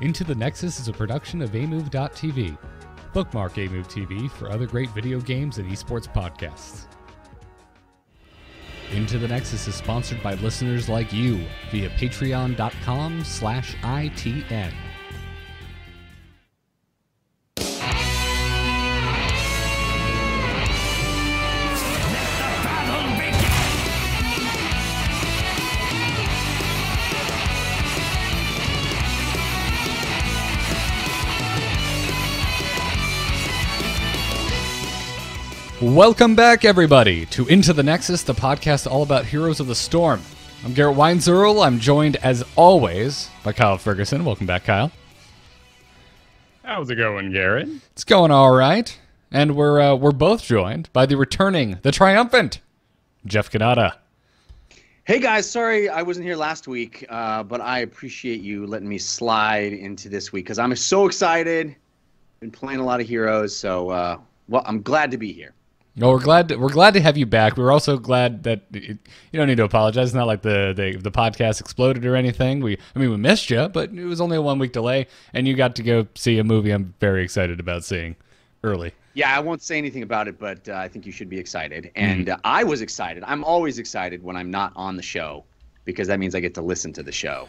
Into the Nexus is a production of amove.tv. Bookmark Amove TV for other great video games and esports podcasts. Into the Nexus is sponsored by listeners like you via patreon.com/ITN. Welcome back, everybody, to Into the Nexus, the podcast all about Heroes of the Storm. I'm Garrett Weinzierl. I'm joined, as always, by Kyle Fergusson. Welcome back, Kyle. How's it going, Garrett? It's going all right. And we're both joined by the returning, the triumphant, Jeff Kanata. Hey, guys. Sorry I wasn't here last week, but I appreciate you letting me slide into this week because I'm so excited. Been playing a lot of Heroes, so well, I'm glad to be here. No, we're glad to have you back. We're also glad that you don't need to apologize. It's not like the podcast exploded or anything. We missed you, but it was only a 1 week delay, and you got to go see a movie I'm very excited about seeing early. Yeah, I won't say anything about it, but I think you should be excited. And I was excited. I'm always excited when I'm not on the show because that means I get to listen to the show,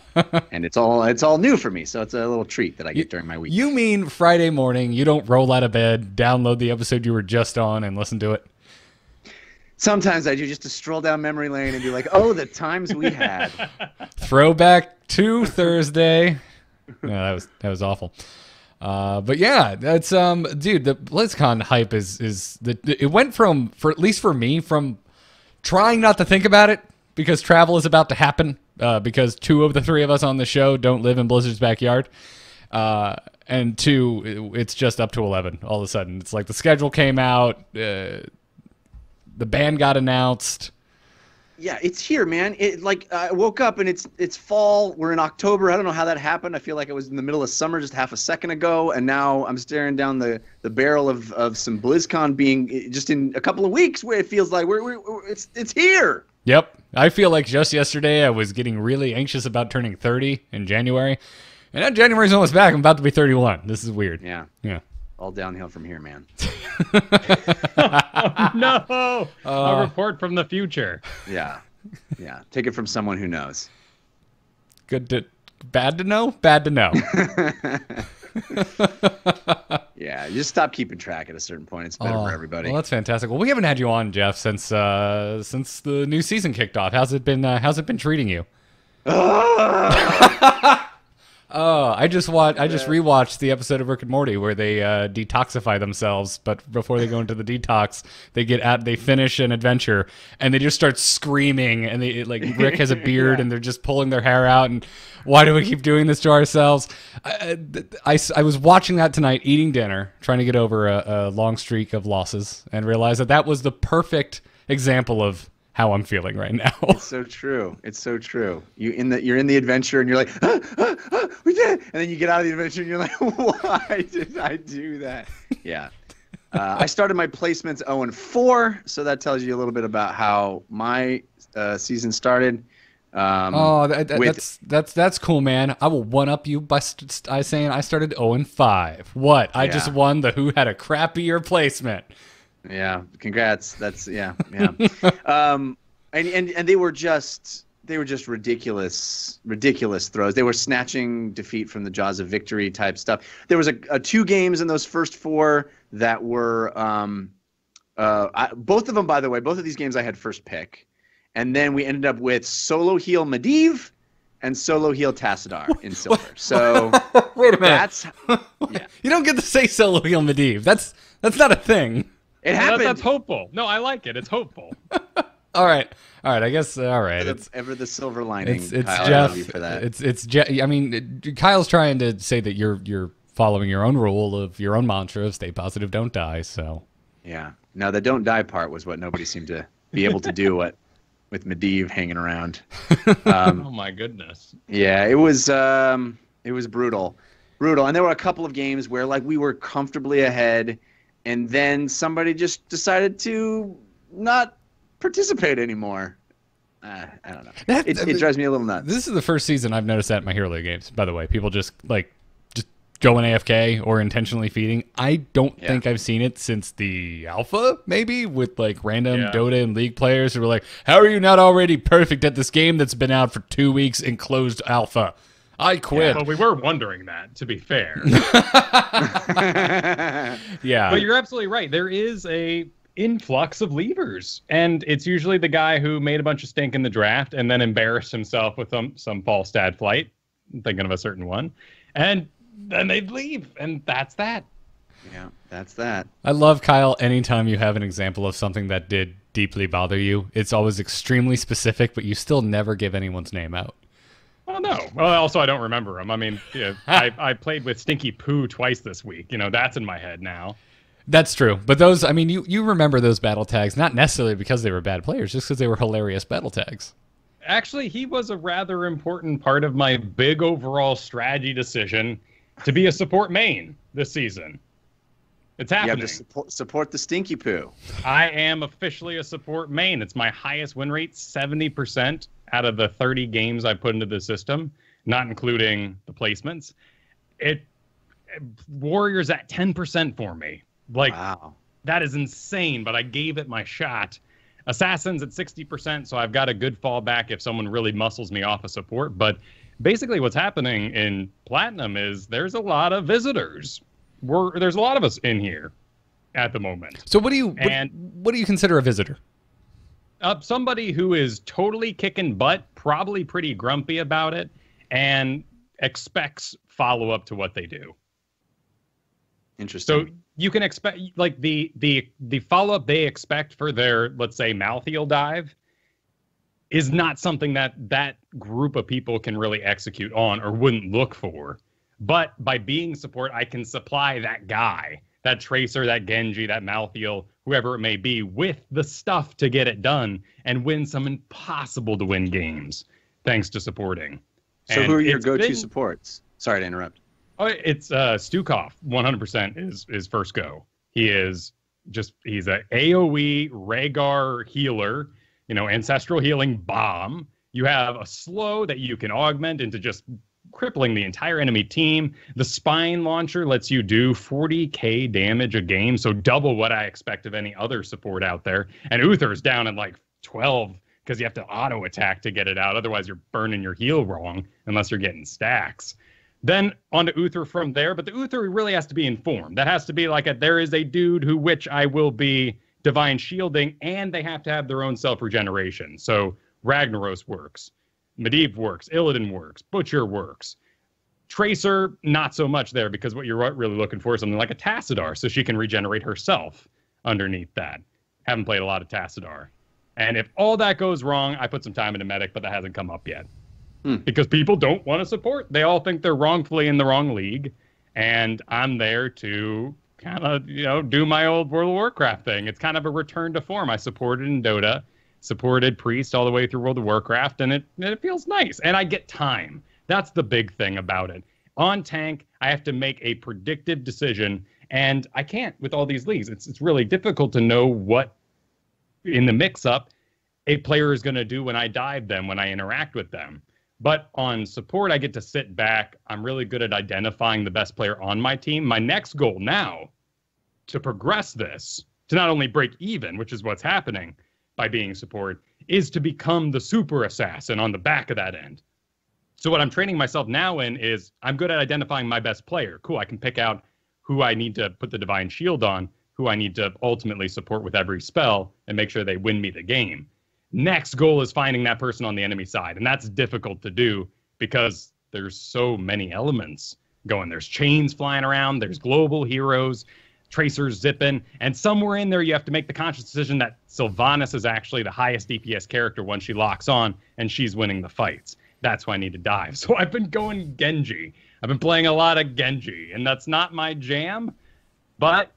and it's all new for me. So it's a little treat that I get during my week. You mean Friday morning? You don't roll out of bed, download the episode you were just on, and listen to it? Sometimes I do, just to stroll down memory lane and be like, "Oh, the times we had." Throwback to Thursday. No, that was awful. But yeah, that's dude. The Blizzcon hype it went from, for at least for me, from trying not to think about it because travel is about to happen. Because 2 of the 3 of us on the show don't live in Blizzard's backyard. And 2, it's just up to 11 all of a sudden. It's like the schedule came out, the band got announced. Yeah, it's here, man. I woke up and it's fall. We're in October. I don't know how that happened. I feel like I was in the middle of summer just half a second ago, and now I'm staring down the barrel of some BlizzCon being just in a couple of weeks. Where it feels like it's here. Yep. I feel like just yesterday I was getting really anxious about turning 30 in January. And now January's almost back. I'm about to be 31. This is weird. Yeah. Yeah. All downhill from here, man. Oh, no! A report from the future. Yeah. Yeah. Take it from someone who knows. Bad to know? Bad to know. Yeah, you just stop keeping track at a certain point. It's better for everybody. Well, that's fantastic. Well, we haven't had you on, Jeff, since the new season kicked off. How's it been treating you? I just rewatched the episode of Rick and Morty where they detoxify themselves, but before they go into the detox, they finish an adventure and they just start screaming, and Rick has a beard and they're just pulling their hair out, and why do we keep doing this to ourselves? I was watching that tonight, eating dinner, trying to get over a long streak of losses, and realized that was the perfect example of how I'm feeling right now. It's so true. It's so true. You're in the adventure and you're like, we did it. And then you get out of the adventure and you're like, why did I do that? Yeah. I started my placements 0-4, so that tells you a little bit about how my season started. That's cool, man. I will one up you by saying I started 0-5. What? I just won the Who Had a Crappier placement. Yeah, congrats. That's yeah. And they were just ridiculous throws. They were snatching defeat from the jaws of victory type stuff. There was 2 games in those first 4 that were both of them, by the way, both of these games I had first pick, and then we ended up with solo heal Medivh and solo heal Tassadar in silver. So wait a minute. You don't get to say solo heal Medivh. That's not a thing. It happened. That's hopeful. No, I like it. It's hopeful. All right. I guess. All right. It's ever the silver lining. It's Kyle, Jeff. I love you for that. It's Jeff. I mean, Kyle's trying to say that you're following your own rule of your own mantra of stay positive, don't die. So. Yeah. No, the don't die part was what nobody seemed to be able to do. With Medivh hanging around. Oh my goodness. Yeah, it was brutal, and there were a couple of games where we were comfortably ahead. And then somebody just decided to not participate anymore. I don't know. It drives me a little nuts. This is the first season I've noticed that in my Hero League games, by the way. People just, going AFK or intentionally feeding. I don't think I've seen it since the alpha, maybe, with like random Dota and League players who were like, how are you not already perfect at this game that's been out for 2 weeks in closed alpha? I quit. Well, we were wondering that, to be fair. Yeah. But you're absolutely right. There is a influx of leavers, and it's usually the guy who made a bunch of stink in the draft and then embarrassed himself with some false stat flight. I'm thinking of a certain one. And then they'd leave, and that's that. Yeah, that's that. I love, Kyle, anytime you have an example of something that did deeply bother you. It's always extremely specific, but you still never give anyone's name out. Well, no. Well, also, I don't remember them. I mean, I played with Stinky Poo twice this week. That's in my head now. That's true. But those, I mean, you remember those battle tags, not necessarily because they were bad players, just because they were hilarious battle tags. Actually, he was a rather important part of my big overall strategy decision to be a support main this season. It's happening. You have to support the Stinky Poo. I am officially a support main. It's my highest win rate, 70% out of the 30 games I put into the system, not including the placements. Warriors at 10% for me. Like, wow. That is insane, but I gave it my shot. Assassins at 60%, so I've got a good fallback if someone really muscles me off a support. But basically what's happening in Platinum is there's a lot of visitors. There's a lot of us in here at the moment. So what do you consider a visitor? Somebody who is totally kicking butt, probably pretty grumpy about it, and expects follow-up to what they do. Interesting. So you can expect, like, the follow-up they expect for their, let's say, Malthael dive is not something that group of people can really execute on or wouldn't look for. But by being support, I can supply that guy, that Tracer, that Genji, that Malthael, whoever it may be, with the stuff to get it done and win some impossible to win games, thanks to supporting. So who are your go-to supports? Sorry to interrupt. Oh, it's Stukov, 100% is first go. He's a AoE Rhaegar healer, ancestral healing bomb. You have a slow that you can augment into just crippling the entire enemy team. The spine launcher lets you do 40k damage a game, so double what I expect of any other support out there. And Uther's down at like 12 because you have to auto attack to get it out. Otherwise, you're burning your heal wrong unless you're getting stacks. Then on to Uther from there, but the Uther really has to be informed. That has to be like there is a dude which I will be divine shielding, and they have to have their own self-regeneration. So Ragnaros works. Medivh works. Illidan works. Butcher works. Tracer, not so much there, because what you're really looking for is something like a Tassadar, so she can regenerate herself underneath that. Haven't played a lot of Tassadar. And if all that goes wrong, I put some time into Medic, but that hasn't come up yet. Because people don't want to support. They all think they're wrongfully in the wrong league. And I'm there to kind of, do my old World of Warcraft thing. It's kind of a return to form. I supported in Dota, supported Priest all the way through World of Warcraft, and it feels nice. And I get time. That's the big thing about it. On tank, I have to make a predictive decision, and I can't with all these leagues. It's really difficult to know what, in the mix-up, a player is going to do when I dive them, when I interact with them. But on support, I get to sit back. I'm really good at identifying the best player on my team. My next goal now, to progress this, to not only break even, which is what's happening by being support, is to become the super assassin on the back of that end. So what I'm training myself now in is I'm good at identifying my best player. Cool, I can pick out who I need to put the divine shield on, who I need to ultimately support with every spell, and make sure they win me the game. Next goal is finding that person on the enemy side, and that's difficult to do because there's so many elements going. There's chains flying around, there's global heroes, tracers zipping, and somewhere in there you have to make the conscious decision that Sylvanas is actually the highest DPS character once she locks on, and she's winning the fights. That's why I need to dive. So I've been going Genji. I've been playing a lot of Genji, and that's not my jam, but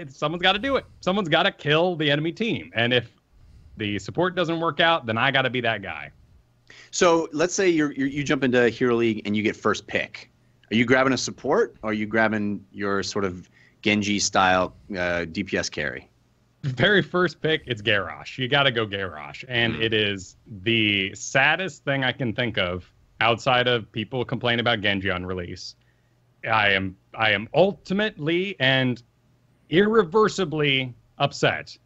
someone's got to do it. Someone's got to kill the enemy team, and if the support doesn't work out, then I got to be that guy. So let's say you jump into Hero League and you get first pick. Are you grabbing a support, or are you grabbing your sort of Genji-style DPS carry? Very first pick, it's Garrosh. You got to go Garrosh. And it is the saddest thing I can think of outside of people complaining about Genji on release, I am ultimately and irreversibly upset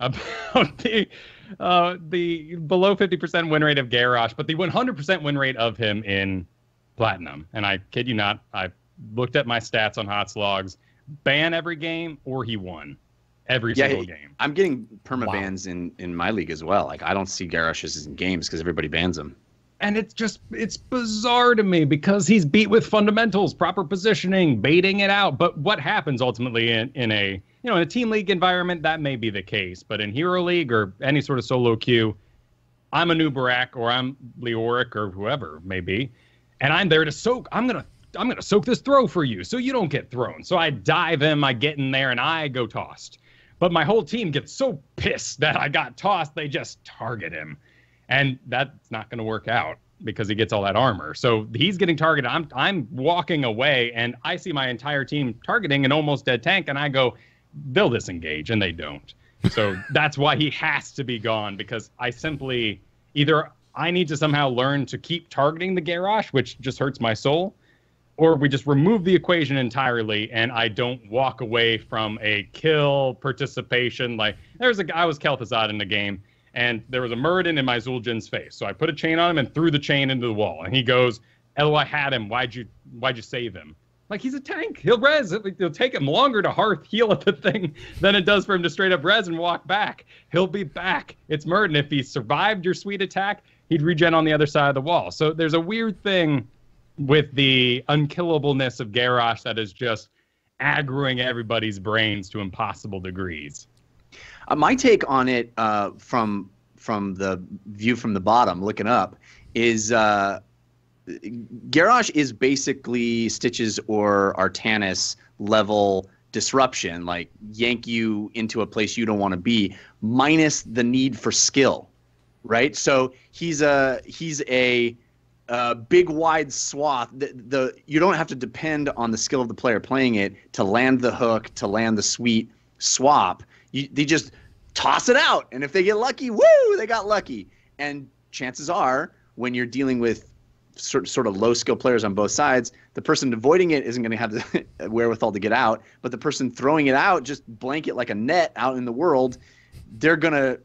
about the below 50% win rate of Garrosh, but the 100% win rate of him in Platinum. And I kid you not, I looked at my stats on HOTS logs. Ban every game, or he won every single game. I'm getting perma bans in my league as well. Like, I don't see Garroshes in games because everybody bans them. And it's bizarre to me because he's beat with fundamentals, proper positioning, baiting it out. But what happens ultimately in a team league environment, that may be the case. But in Hero League or any sort of solo queue, I'm a new Barak or I'm Leoric or whoever it may be, and I'm there to soak. I'm gonna soak this throw for you so you don't get thrown. So I dive in, I get in there, and I go tossed. But my whole team gets so pissed that I got tossed, they just target him. And that's not going to work out because he gets all that armor. So he's getting targeted. I'm walking away, and I see my entire team targeting an almost dead tank, and I go, they'll disengage, and they don't. So that's why he has to be gone, because I simply either I need to somehow learn to keep targeting the Garrosh, which just hurts my soul, or we just remove the equation entirely and I don't walk away from a kill participation. Like, there's a guy, I was Kel'Thuzad in the game, and there was a Muradin in my Zul'jin's face. So I put a chain on him and threw the chain into the wall. And he goes, "Oh, I had him. Why'd you save him?" Like, he's a tank. He'll res. It'll take him longer to hearth heal at the thing than it does for him to straight up res and walk back. He'll be back. It's Muradin. If he survived your sweet attack, he'd regen on the other side of the wall. So there's a weird thing with the unkillableness of Garrosh that is just aggroing everybody's brains to impossible degrees. My take on it, from the view from the bottom, looking up, is Garrosh is basically Stitches or Artanis level disruption, like yank you into a place you don't want to be, minus the need for skill, right? So he's a big wide swath. You don't have to depend on the skill of the player playing it to land the hook, to land the sweet swap. They just toss it out, and if they get lucky, woo, they got lucky. And chances are, when you're dealing with sort of low skill players on both sides, the person avoiding it isn't going to have the wherewithal to get out, but the person throwing it out, just blanket like a net out in the world, they're going to,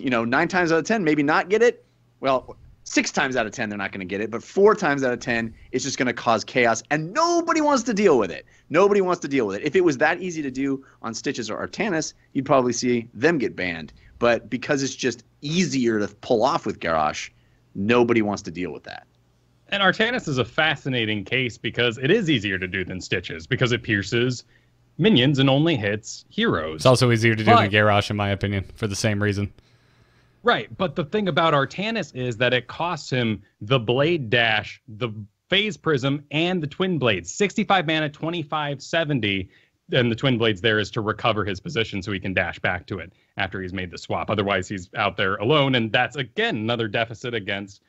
9 times out of 10 maybe not get it. Well, 6 times out of 10 they're not going to get it, but 4 times out of 10 it's just going to cause chaos, and nobody wants to deal with it. Nobody wants to deal with it. If it was that easy to do on Stitches or Artanis, you'd probably see them get banned. But because it's just easier to pull off with Garrosh, nobody wants to deal with that. And Artanis is a fascinating case because it is easier to do than Stitches, because it pierces minions and only hits heroes. It's also easier to do than Garrosh, in my opinion, for the same reason. Right, but the thing about Artanis is that it costs him the Blade Dash, the Phase Prism, and the Twin Blades. 65 mana, 2570, and the Twin Blades there is to recover his position so he can dash back to it after he's made the swap. Otherwise, he's out there alone, and that's, again, another deficit against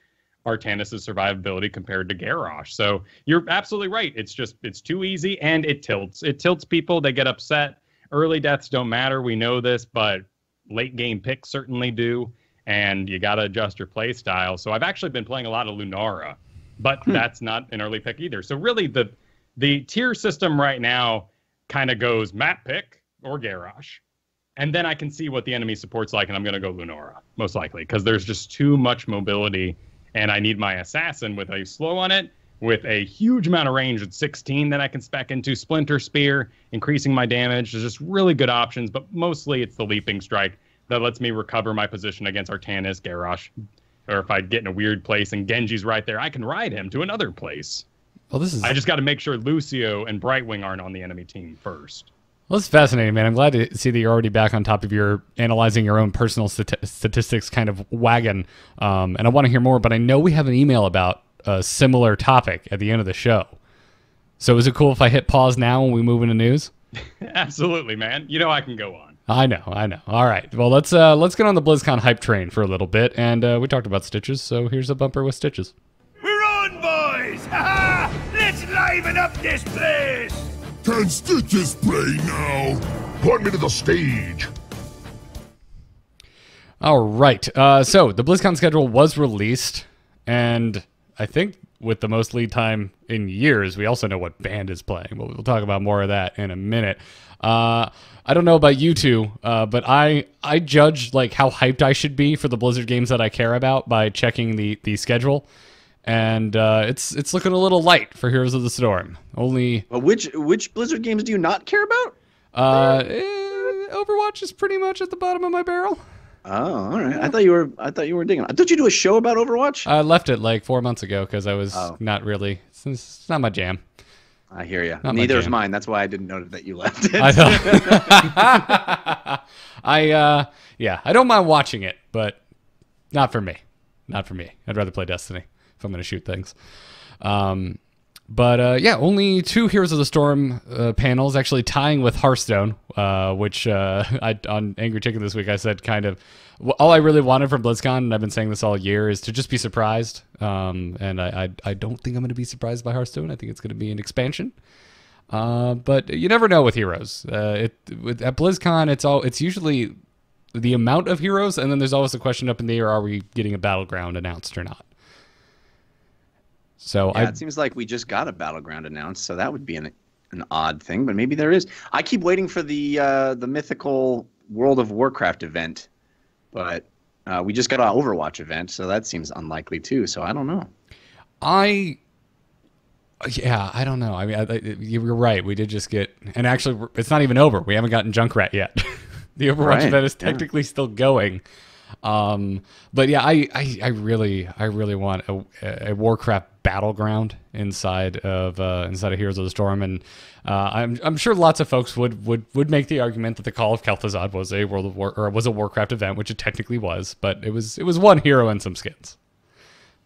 Artanis' survivability compared to Garrosh. So you're absolutely right. It's too easy, and it tilts. It tilts people. They get upset. Early deaths don't matter. We know this, but late game picks certainly do. And you got to adjust your play style. So I've actually been playing a lot of Lunara, but that's not an early pick either. So really the tier system right now kind of goes map pick or Garrosh. And then I can see what the enemy support's like, and I'm going to go Lunara, most likely, because there's just too much mobility, and I need my assassin with a slow on it, with a huge amount of range at 16 that I can spec into, Splinter Spear, increasing my damage. There's just really good options, but mostly it's the Leaping Strike that lets me recover my position against Artanis, Garrosh, or if I get in a weird place and Genji's right there, I can ride him to another place. Well, I just got to make sure Lucio and Brightwing aren't on the enemy team first. Well, it's fascinating, man. I'm glad to see that you're already back on top of your analyzing your own personal statistics kind of wagon. And I want to hear more, but I know we have an email about a similar topic at the end of the show. So is it cool if I hit pause now when we move into news? Absolutely, man. I can go on. I know. All right. Well, let's get on the BlizzCon hype train for a little bit, and we talked about Stitches, so here's a bumper with Stitches. We're on, boys! Ha ha! Let's liven up this place! Can Stitches play now? Point me to the stage. All right. So the BlizzCon schedule was released, and I think with the most lead time in years, we also know what band is playing, but we'll talk about more of that in a minute. I don't know about you two, but I judge like how hyped I should be for the Blizzard games that I care about by checking the schedule, and it's looking a little light for Heroes of the Storm. Only which Blizzard games do you not care about? Overwatch is pretty much at the bottom of my barrel. Oh, all right. I thought you were digging. Don't you do a show about Overwatch? I left it like 4 months ago because I was not really. It's not my jam. I hear you. Neither is mine. That's why I didn't know that you left it. I thought. I don't mind watching it, but not for me. Not for me. I'd rather play Destiny if I'm going to shoot things. But only 2 Heroes of the Storm panels, actually tying with Hearthstone, which on Angry Chicken this week I said kind of all I really wanted from BlizzCon, and I've been saying this all year, is to just be surprised. And I don't think I'm going to be surprised by Hearthstone. I think it's going to be an expansion. But you never know with Heroes. At BlizzCon, it's usually the amount of heroes, and then there's always a question up in the air: are we getting a battleground announced or not? So it seems like we just got a battleground announced, so that would be an odd thing, but maybe there is. I keep waiting for the mythical World of Warcraft event, but we just got an Overwatch event, so that seems unlikely too. So I don't know. I don't know. I mean, you're right. We did just get, and actually, it's not even over. We haven't gotten Junkrat yet. The Overwatch event is technically still going. But yeah, I really want a Warcraft battleground inside of Heroes of the Storm, and I'm sure lots of folks would make the argument that the Call of Kel'Thuzad was a was a Warcraft event, which it technically was, but it was one hero and some skins.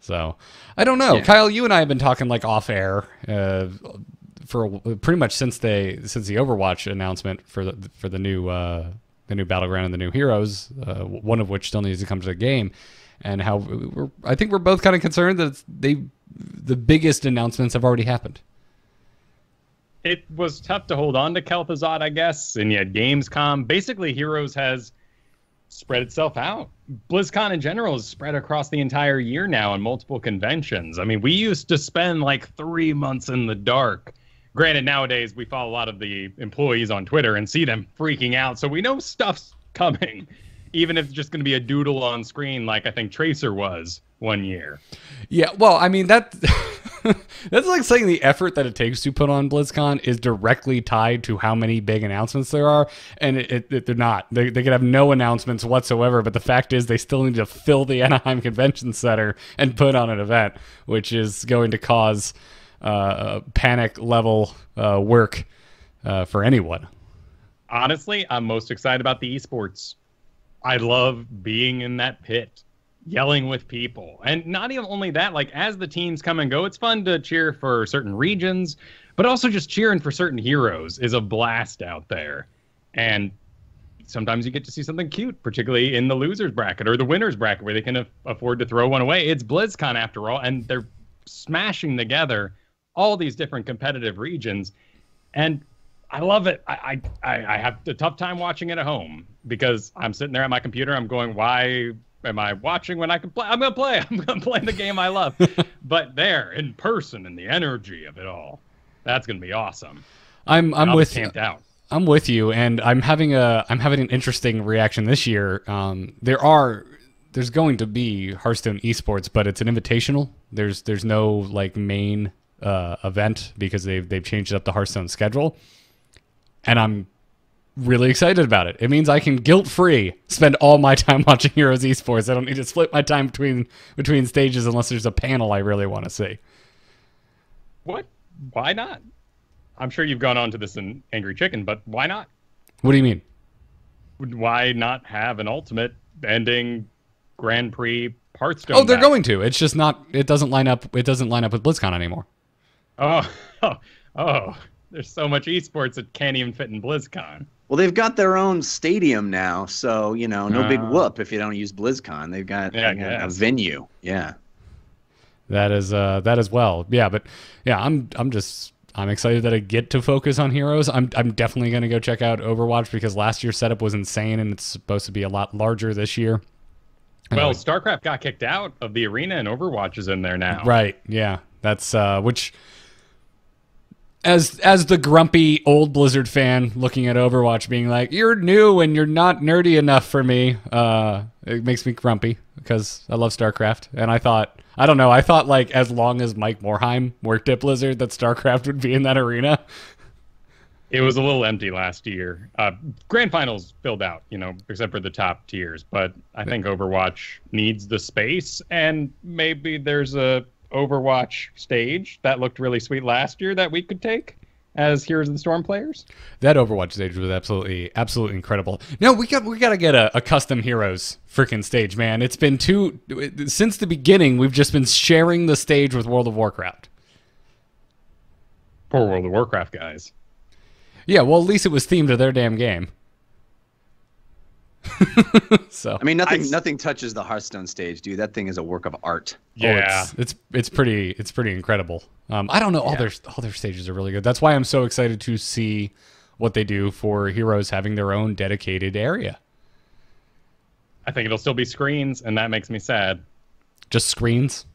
So I don't know, Kyle. You and I have been talking like off air for pretty much since the Overwatch announcement for the new battleground and the new heroes, one of which still needs to come to the game, and how I think we're both kind of concerned that the biggest announcements have already happened. It was tough to hold on to Kel'Thuzad, I guess, and yet Gamescom, basically Heroes has spread itself out. BlizzCon in general is spread across the entire year now on multiple conventions. I mean, we used to spend like 3 months in the dark. Granted, nowadays we follow a lot of the employees on Twitter and see them freaking out, so we know stuff's coming, even if it's just going to be a doodle on screen like I think Tracer was one year. Yeah, well, I mean, that's like saying the effort that it takes to put on BlizzCon is directly tied to how many big announcements there are, and they're not. They could have no announcements whatsoever, but the fact is they still need to fill the Anaheim Convention Center and put on an event, which is going to cause panic level work for anyone. Honestly, I'm most excited about the esports. I love being in that pit, yelling with people. And not even only that, like as the teams come and go, it's fun to cheer for certain regions, but also just cheering for certain heroes is a blast out there. And sometimes you get to see something cute, particularly in the losers bracket or the winners bracket where they can afford to throw one away. It's BlizzCon after all, and they're smashing together all these different competitive regions, and I love it. I have a tough time watching it at home because I'm sitting there at my computer. I'm going, why am I watching when I can play? I'm going to play. I'm going to play the game I love. But there, in person, and the energy of it all, that's going to be awesome. I'm with you. Out. I'm with you, and I'm having an interesting reaction this year. There's going to be Hearthstone Esports, but it's an invitational. There's no like main event because they've changed up the Hearthstone schedule, and I'm really excited about it. It means I can guilt-free spend all my time watching Heroes Esports. I don't need to split my time between stages unless there's a panel I really want to see. What? Why not? I'm sure you've gone on to this in Angry Chicken, but why not? What do you mean? Why not have an ultimate ending Grand Prix Hearthstone? Oh, they're going to. It's just not. It doesn't line up. It doesn't line up with BlizzCon anymore. Oh! There's so much esports it can't even fit in BlizzCon. Well, they've got their own stadium now, so no big whoop if you don't use BlizzCon. They've got a venue. Yeah. That is well. Yeah, but yeah, I'm excited that I get to focus on heroes. I'm definitely going to go check out Overwatch because last year's setup was insane and it's supposed to be a lot larger this year. Well, StarCraft got kicked out of the arena, and Overwatch is in there now. Right. Yeah. That's which. As the grumpy old Blizzard fan looking at Overwatch, being like, "You're new and you're not nerdy enough for me," it makes me grumpy because I love StarCraft, and I thought like as long as Mike Morhaime worked at Blizzard, that StarCraft would be in that arena. It was a little empty last year. Grand Finals filled out, except for the top tiers. But I think Overwatch needs the space, and maybe there's a Overwatch stage that looked really sweet last year that we could take as Heroes of the Storm players. That Overwatch stage was absolutely incredible. No, we got to get a custom Heroes freaking stage, man. It's been since the beginning. We've just been sharing the stage with World of Warcraft. Poor World of Warcraft guys. Yeah, well, at least it was themed to their damn game. So I mean, nothing touches the Hearthstone stage, dude. That thing is a work of art. Yeah, it's pretty incredible. I don't know, all their stages are really good. That's why I'm so excited to see what they do for Heroes having their own dedicated area. I think it'll still be screens, and that makes me sad. Just screens?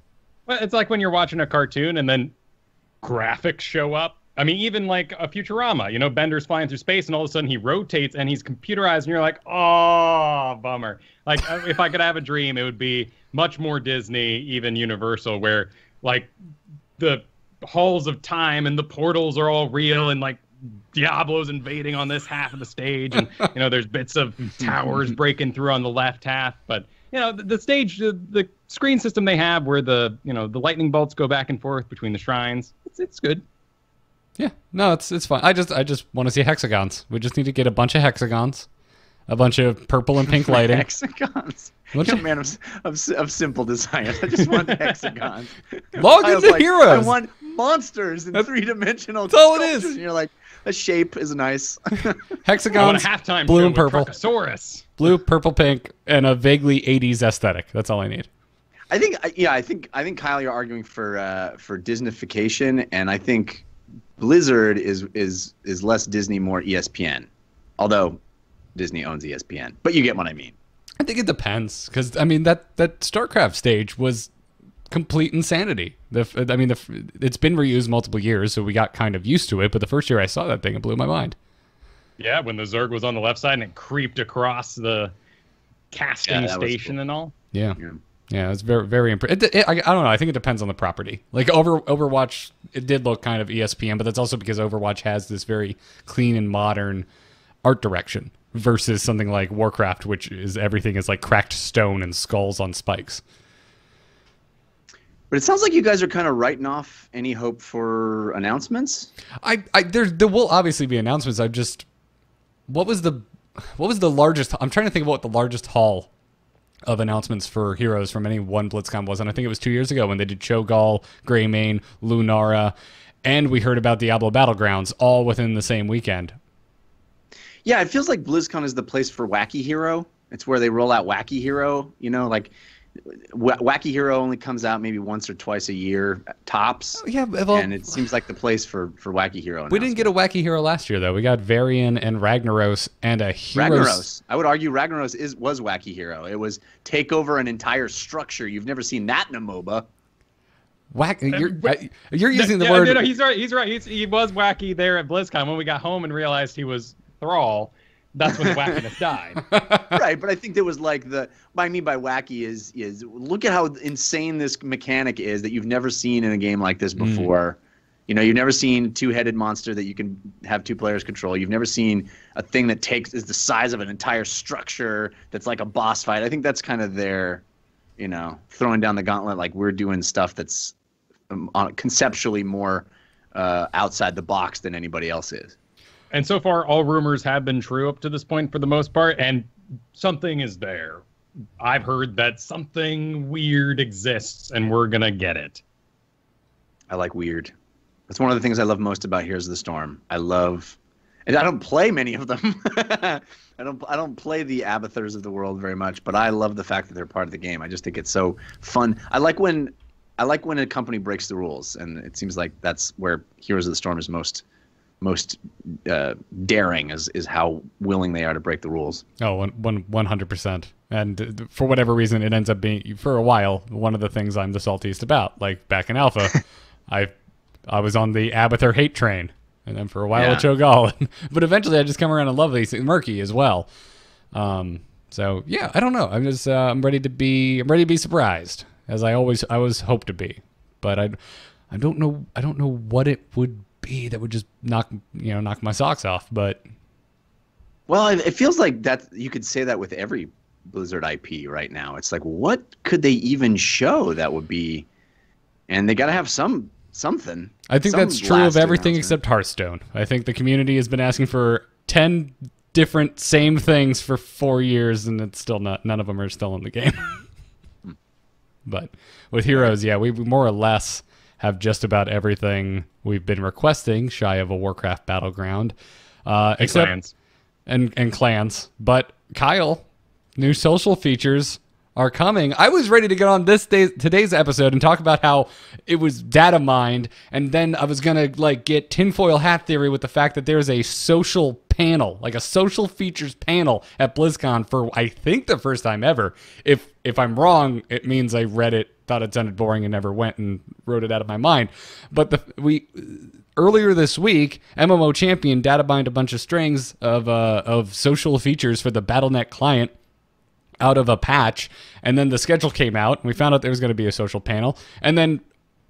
Well, it's like when you're watching a cartoon and then graphics show up. I mean, even like a Futurama, Bender's flying through space and all of a sudden he rotates and he's computerized and you're like, oh, bummer. Like, if I could have a dream, it would be much more Disney, even Universal, where like the halls of time and the portals are all real and like Diablo's invading on this half of the stage and, there's bits of towers breaking through on the left half. But, the stage, the screen system they have where the lightning bolts go back and forth between the shrines, it's good. Yeah, no, it's fine. I just want to see hexagons. We just need to get a bunch of hexagons, a bunch of purple and pink lighting. Hexagons. You're a man of simple desires. I just want hexagons. Log into Heroes. I want monsters in three-dimensional. That's all it is. And you're like, a shape is nice. Hexagons, halftime blue and purple. Blue, purple, pink, and a vaguely 80s aesthetic. That's all I need. I think Kyle, you're arguing for Disneyfication, and I think Blizzard is less Disney, more ESPN. Although Disney owns ESPN, but you get what I mean. I think it depends, because I mean that StarCraft stage was complete insanity. It's been reused multiple years, so we got kind of used to it. But the first year I saw that thing, it blew my mind. Yeah, when the Zerg was on the left side and it creeped across the casting station cool. And all. Yeah. Yeah, it's very, very impressive. I don't know. I think it depends on the property. Like Overwatch, it did look kind of ESPN, but that's also because Overwatch has this very clean and modern art direction versus something like Warcraft, which is everything is like cracked stone and skulls on spikes. But it sounds like you guys are kind of writing off any hope for announcements. There will obviously be announcements. What was the largest? I'm trying to think of what the largest haul of announcements for Heroes from any one Blizzcon was, and I think it was 2 years ago when they did Cho'Gall, Greymane, Lunara, and we heard about Diablo Battlegrounds all within the same weekend. Yeah, it feels like BlizzCon is the place for Wacky Hero. It's where they roll out Wacky Hero. Like Wacky Hero only comes out maybe once or twice a year tops. Yeah, well, and it seems like the place for Wacky Hero. We didn't get a Wacky Hero last year though. We got Varian and Ragnaros and a Heroes. Ragnaros. I would argue Ragnaros was Wacky Hero. It was take over an entire structure. You've never seen that in a MOBA. You're using the word. No, he's right. He was wacky there at BlizzCon. When we got home and realized he was Thrall, that's when the wackiness died. Right, but I think there was like what I mean by wacky is look at how insane this mechanic is that you've never seen in a game like this before. You've never seen two-headed monster that you can have two players control. You've never seen a thing that is the size of an entire structure that's like a boss fight. I think that's kind of their, throwing down the gauntlet, like we're doing stuff that's conceptually more outside the box than anybody else is. And so far, all rumors have been true up to this point for the most part, and something is there. I've heard that something weird exists, and we're going to get it. I like weird. That's one of the things I love most about Heroes of the Storm. And I don't play many of them. I don't play the Abathurs of the world very much, but I love the fact that they're part of the game. I just think it's so fun. I like when a company breaks the rules, and it seems like that's where Heroes of the Storm is most daring is how willing they are to break the rules. Oh, 100%. And for whatever reason, it ends up being, for a while, one of the things I'm the saltiest about. Like back in Alpha, I was on the Abathur hate train, and then for a while at Cho'Gall. But eventually I just come around and love these things. Murky as well. So yeah, I don't know. I'm just I'm ready to be surprised, as I always hope to be. But I don't know what it would be that would just knock my socks off. But well, it feels like that you could say that with every Blizzard IP right now. It's like, what could they even show that would be? And they got to have something. I think that's true of everything except Hearthstone. I think the community has been asking for 10 different same things for 4 years, and it's still none of them are still in the game. But with Heroes, yeah, we more or less have just about everything we've been requesting, shy of a Warcraft Battleground, except clans. And clans. But Kyle, new social features are coming. I was ready to get on today's episode and talk about how it was data mined, and then I was gonna get tinfoil hat theory with the fact that there's a social panel, like a social features panel at BlizzCon for I think the first time ever. If I'm wrong, it means I read it, thought it sounded boring, and never went and wrote it out of my mind. But earlier this week, MMO Champion data mined a bunch of strings of social features for the Battle.net client out of a patch, and then the schedule came out, and we found out there was going to be a social panel, and then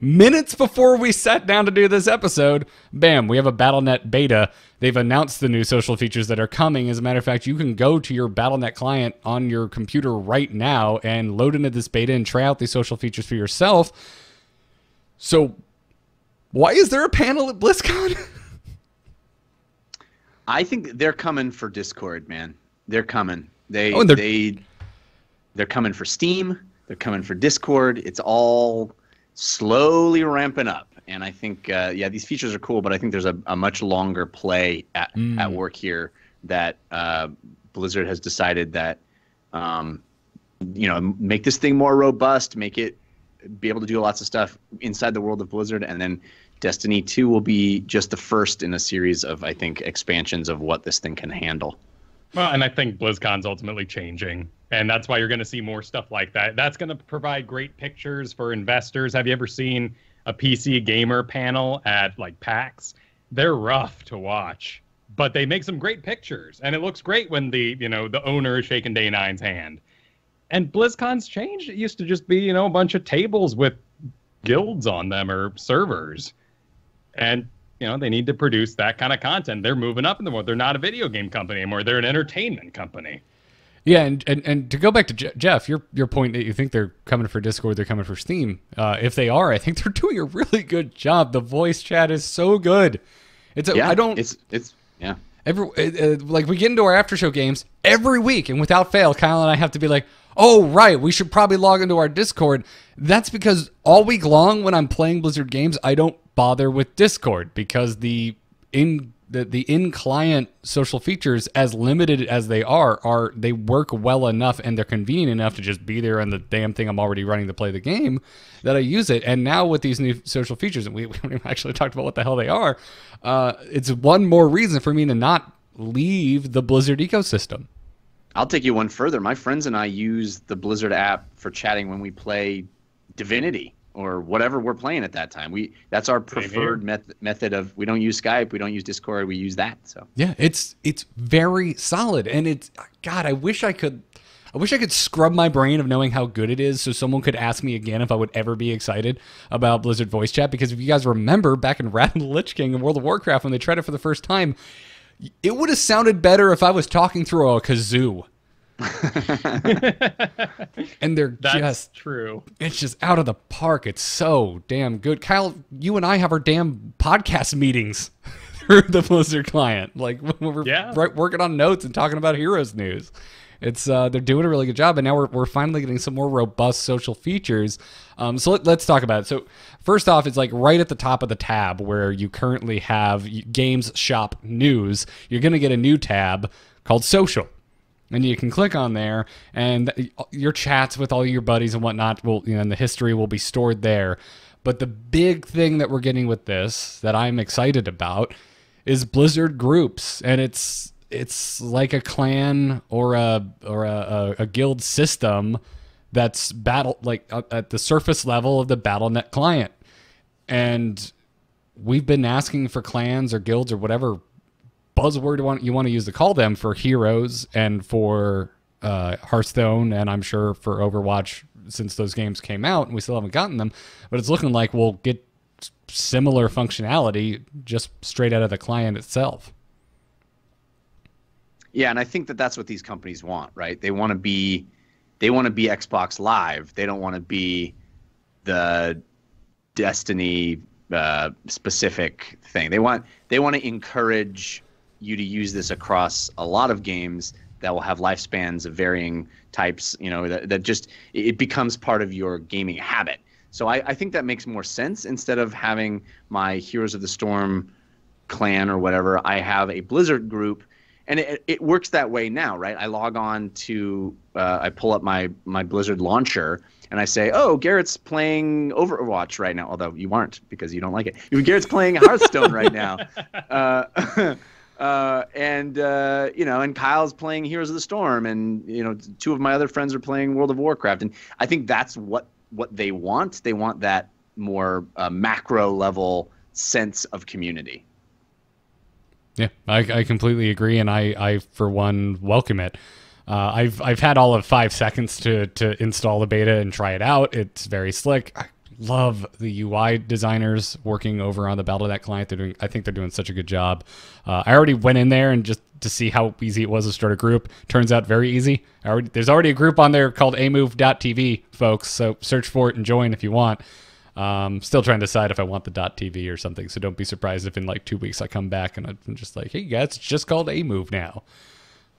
minutes before we sat down to do this episode, bam, we have a Battle.net beta. They've announced the new social features that are coming. As a matter of fact, you can go to your Battle.net client on your computer right now and load into this beta and try out these social features for yourself. So why is there a panel at BlizzCon? I think they're coming for Discord, man. They're coming. They're coming for Steam. They're coming for Discord. It's all slowly ramping up. And I think, these features are cool, but I think there's a much longer play at work here that Blizzard has decided that, make this thing more robust, make it be able to do lots of stuff inside the world of Blizzard. And then Destiny 2 will be just the first in a series of, I think, expansions of what this thing can handle. Well, and I think BlizzCon's ultimately changing, and that's why you're going to see more stuff like that. That's going to provide great pictures for investors. Have you ever seen a PC gamer panel at PAX? They're rough to watch, but they make some great pictures, and it looks great when the owner is shaking Day 9's hand. And BlizzCon's changed. It used to just be a bunch of tables with guilds on them or servers, and they need to produce that kind of content. They're moving up in the world. They're not a video game company anymore. They're an entertainment company. Yeah, and to go back to Jeff, your point that you think they're coming for Discord, they're coming for Steam. If they are, I think they're doing a really good job. The voice chat is so good. We get into our after show games every week, and without fail, Kyle and I have to be like, oh, right, we should probably log into our Discord. That's because all week long when I'm playing Blizzard games, I don't bother with Discord because the in-client social features, as limited as they are they work well enough and they're convenient enough to just be there on the damn thing I'm already running to play the game that I use it. And now with these new social features, and we actually talked about what the hell they are, it's one more reason for me to not leave the Blizzard ecosystem. I'll take you one further. My friends and I use the Blizzard app for chatting when we play Divinity or whatever we're playing at that time. That's our preferred method of. We don't use Skype, we don't use Discord, we use that. So yeah, it's very solid, and it's God. I wish I could scrub my brain of knowing how good it is, so someone could ask me again if I would ever be excited about Blizzard voice chat. Because if you guys remember back in Wrath of the Lich King and World of Warcraft when they tried it for the first time, it would have sounded better if I was talking through a kazoo. And that's true. It's just out of the park. It's so damn good. Kyle, you and I have our damn podcast meetings through the Blizzard client. Like when we're working on notes and talking about Heroes news. It's they're doing a really good job, and now we're finally getting some more robust social features. So let's talk about it. So first off, it's right at the top of the tab where you currently have Games Shop News. You're going to get a new tab called Social. And you can click on there, and your chats with all your buddies and whatnot and the history will be stored there. But the big thing that we're getting with this that I'm excited about is Blizzard Groups. And it's it's like a clan or a guild system that's at the surface level of the Battle.net client. And we've been asking for clans or guilds or whatever buzzword you want to use to call them for Heroes and for Hearthstone, and I'm sure for Overwatch since those games came out, and we still haven't gotten them. But it's looking like we'll get similar functionality just straight out of the client itself. Yeah, and I think that that's what these companies want, right? They want to be Xbox Live. They don't want to be the Destiny specific thing. They want to encourage you to use this across a lot of games that will have lifespans of varying types, that just, it becomes part of your gaming habit. So I think that makes more sense. Instead of having my Heroes of the Storm clan or whatever, I have a Blizzard group, and it works that way now, right? I log on to, I pull up my Blizzard launcher, and I say, oh, Garrett's playing Overwatch right now, although you aren't because you don't like it. Garrett's playing Hearthstone right now. And Kyle's playing Heroes of the Storm, and two of my other friends are playing World of Warcraft, and I think that's what they want. They want that more macro level sense of community. Yeah, I completely agree, and I for one welcome it. I've had all of 5 seconds to install the beta and try it out. It's very slick. I love the UI designers working over on the Battle.net client. I think they're doing such a good job. I already went in there and just to see how easy it was to start a group. Turns out very easy. There's already a group on there called amove.tv, folks. So search for it and join if you want. Still trying to decide if I want the .tv or something. So don't be surprised if in like 2 weeks I come back and I'm just like, hey guys, it's just called amove now.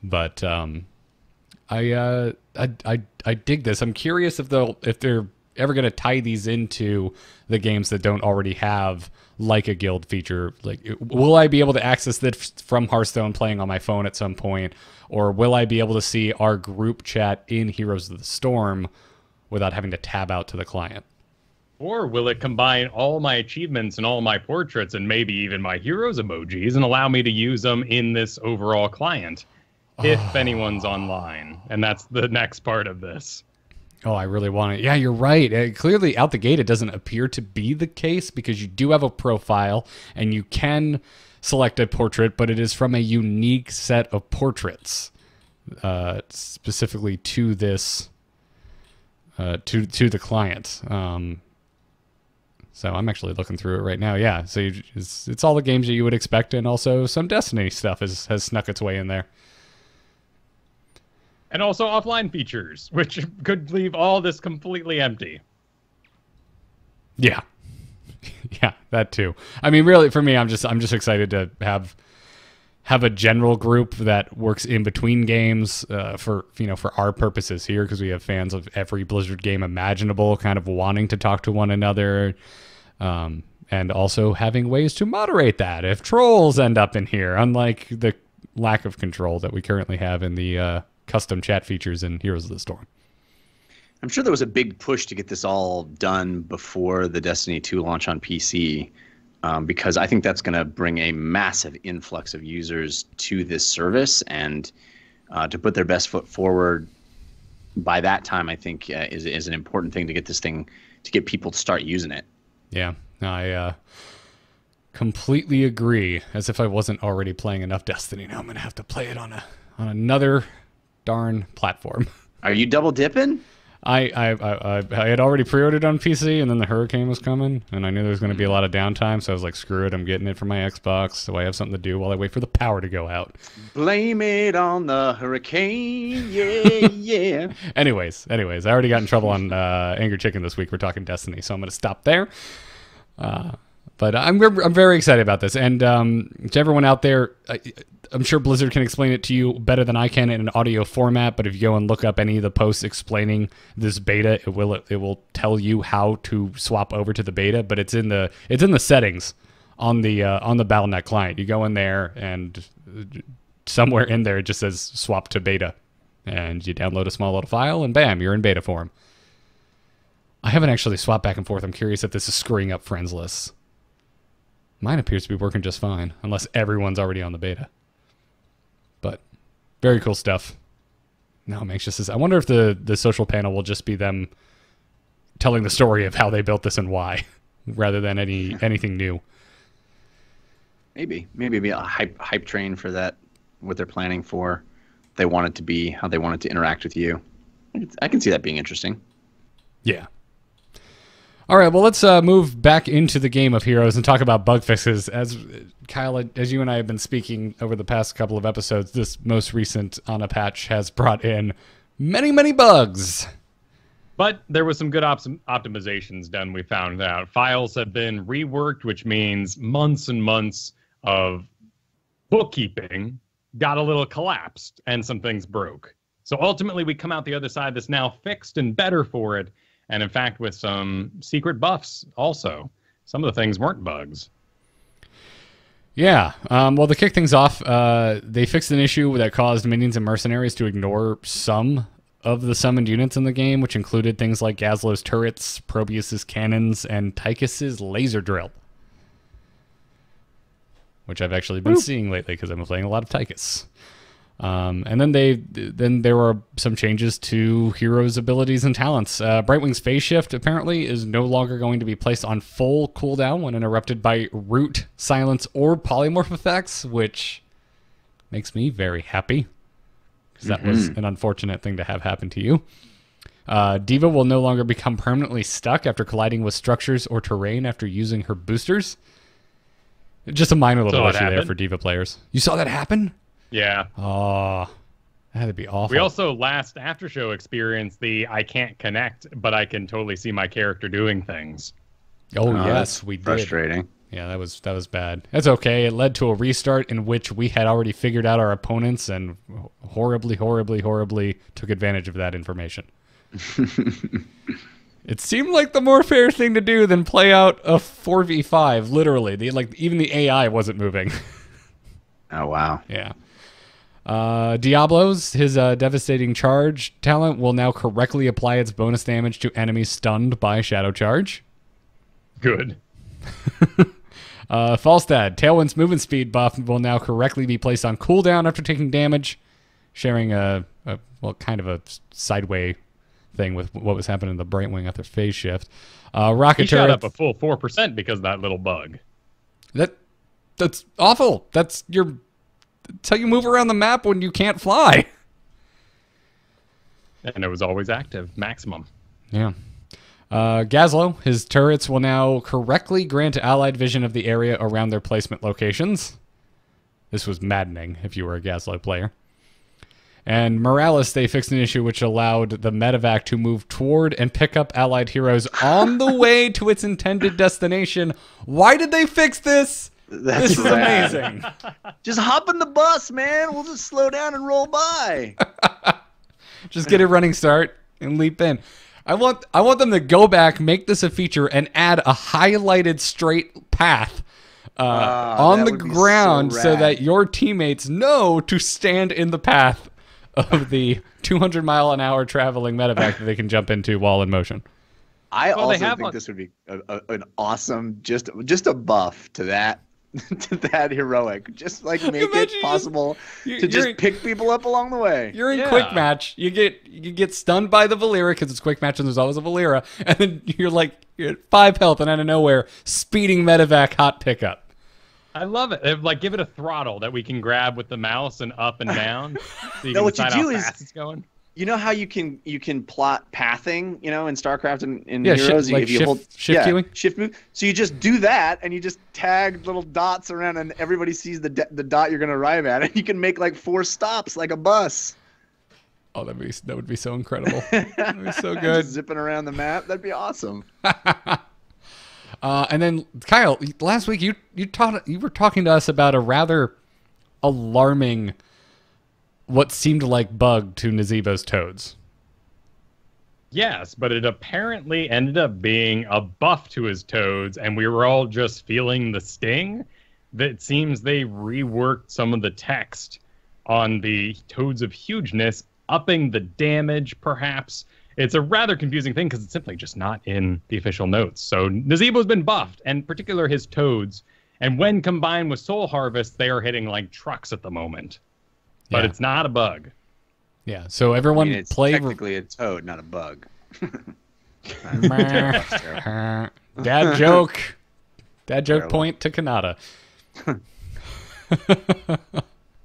But I dig this. I'm curious if they're ever going to tie these into the games that don't already have like a guild feature. Like, will I be able to access this from Hearthstone playing on my phone at some point, or will I be able to see our group chat in Heroes of the Storm without having to tab out to the client? Or will it combine all my achievements and all my portraits and maybe even my heroes emojis and allow me to use them in this overall client if anyone's online? And that's the next part of this. Oh, I really want it. Yeah, you're right. Clearly, out the gate, it doesn't appear to be the case because you do have a profile and you can select a portrait, but it is from a unique set of portraits, specifically to this, to the client. So I'm actually looking through it right now. Yeah, so it's all the games that you would expect, and also some Destiny stuff has snuck its way in there. And also offline features, which could leave all this completely empty. Yeah. Yeah, that too. I mean, really, for me, I'm just excited to have a general group that works in between games for our purposes here, because we have fans of every Blizzard game imaginable kind of wanting to talk to one another, and also having ways to moderate that if trolls end up in here, unlike the lack of control that we currently have in the custom chat features in Heroes of the Storm. I'm sure there was a big push to get this all done before the Destiny 2 launch on PC, because I think that's going to bring a massive influx of users to this service, and to put their best foot forward by that time, I think is an important thing to get this thing, to get people to start using it. Yeah, I completely agree. As if I wasn't already playing enough Destiny, now I'm going to have to play it on another darn platform. Are you double dipping? I had already pre-ordered on PC, and then the hurricane was coming, and I knew there was going to be a lot of downtime, so I was like, screw it, I'm getting it for my Xbox, so I have something to do while I wait for the power to go out. Blame it on the hurricane, yeah, yeah. Anyways, I already got in trouble on Angry Chicken this week. We're talking Destiny, so I'm going to stop there. But I'm very excited about this, and to everyone out there, I'm sure Blizzard can explain it to you better than I can in an audio format. But if you go and look up any of the posts explaining this beta, it will tell you how to swap over to the beta. But it's in the settings on the Battle.net client. You go in there, and somewhere in there it just says swap to beta, and you download a small little file, and bam, you're in beta form. I haven't actually swapped back and forth. I'm curious if this is screwing up friends lists. Mine appears to be working just fine, unless everyone's already on the beta. But very cool stuff. Now I'm anxious. I wonder if the social panel will just be them telling the story of how they built this and why, rather than anything new. Maybe it'd be a hype train for that. What they're planning for, they want it to be, how they want it to interact with you. I can see that being interesting. Yeah. All right, well, let's move back into the game of Heroes and talk about bug fixes. As Kyle, as you and I have been speaking over the past couple of episodes, this most recent Ana patch has brought in many, many bugs. But there was some good optimizations done, we found out. Files have been reworked, which means months and months of bookkeeping got a little collapsed and some things broke. So ultimately, we come out the other side that's now fixed and better for it. And in fact, with some secret buffs also. Some of the things weren't bugs. Yeah. Well, to kick things off, they fixed an issue that caused minions and mercenaries to ignore some of the summoned units in the game, which included things like Gazlo's turrets, Probius's cannons, and Tychus's laser drill. Which I've actually been seeing lately because I've been playing a lot of Tychus. And then there were some changes to heroes' abilities and talents. Brightwing's phase shift apparently is no longer going to be placed on full cooldown when interrupted by root, silence, or polymorph effects, which makes me very happy because that was an unfortunate thing to have happen to you. Diva will no longer become permanently stuck after colliding with structures or terrain after using her boosters. Just a minor little issue there for Diva players. You saw that happen? Yeah. Oh, that'd be awful. We also last after show experienced the I can't connect, but I can totally see my character doing things. Oh yes, we did. Frustrating. Yeah, that was bad. That's okay. It led to a restart in which we had already figured out our opponents and horribly took advantage of that information. It seemed like the more fair thing to do than play out a 4v5, literally. Even the AI wasn't moving. Oh, wow. Yeah. Diablo's, his devastating charge talent will now correctly apply its bonus damage to enemies stunned by Shadow Charge. Good. Falstad, Tailwind's movement speed buff will now correctly be placed on cooldown after taking damage, sharing a kind of a sideway thing with what was happening to the Brightwing after phase shift. Rocket he turret shot up a full 4% because of that little bug. That's awful. That's how you move around the map when you can't fly. And it was always active, maximum. Yeah. Gazlo, his turrets will now correctly grant allied vision of the area around their placement locations. This was maddening if you were a Gazlo player. And Morales, they fixed an issue which allowed the medevac to move toward and pick up allied heroes on the way to its intended destination. Why did they fix this? This is amazing. Just hop in the bus, man. We'll just slow down and roll by. Just get a running start and leap in. I want them to go back, make this a feature, and add a highlighted straight path on the ground so that your teammates know to stand in the path of the 200-mile-an-hour traveling medevac that they can jump into while in motion. I also think this would be an awesome, just a buff to that. To that heroic, just like make it possible to just pick people up along the way. You're in quick match. You get stunned by the Valera because it's quick match and there's always a Valera, and then you're at 5 health and out of nowhere speeding medevac hot pickup. I love it. Give it a throttle that we can grab with the mouse and up and down. So you can what you decide do how is fast it's going. You know how you can plot pathing, in StarCraft and in Heroes, shift queuing, shift move. So you just do that, and you just tag little dots around, and everybody sees the dot you're going to arrive at, and you can make 4 stops like a bus. Oh, that would be so incredible. That would be so good. Just zipping around the map, that'd be awesome. And then Kyle, last week you were talking to us about a rather alarming, what seemed like bug to Nazeebo's toads. Yes, but it apparently ended up being a buff to his toads, and we were all just feeling the sting. That seems they reworked some of the text on the Toads of Hugeness, upping the damage, perhaps. It's a rather confusing thing because it's simply just not in the official notes. So Nazeebo's been buffed, and in particular his toads. And when combined with Soul Harvest, they are hitting like trucks at the moment. but Yeah. it's not a bug. Yeah. So everyone I mean, it's play. technically a toad, not a bug. Dad joke. Dad joke Terrible. point to Kanata.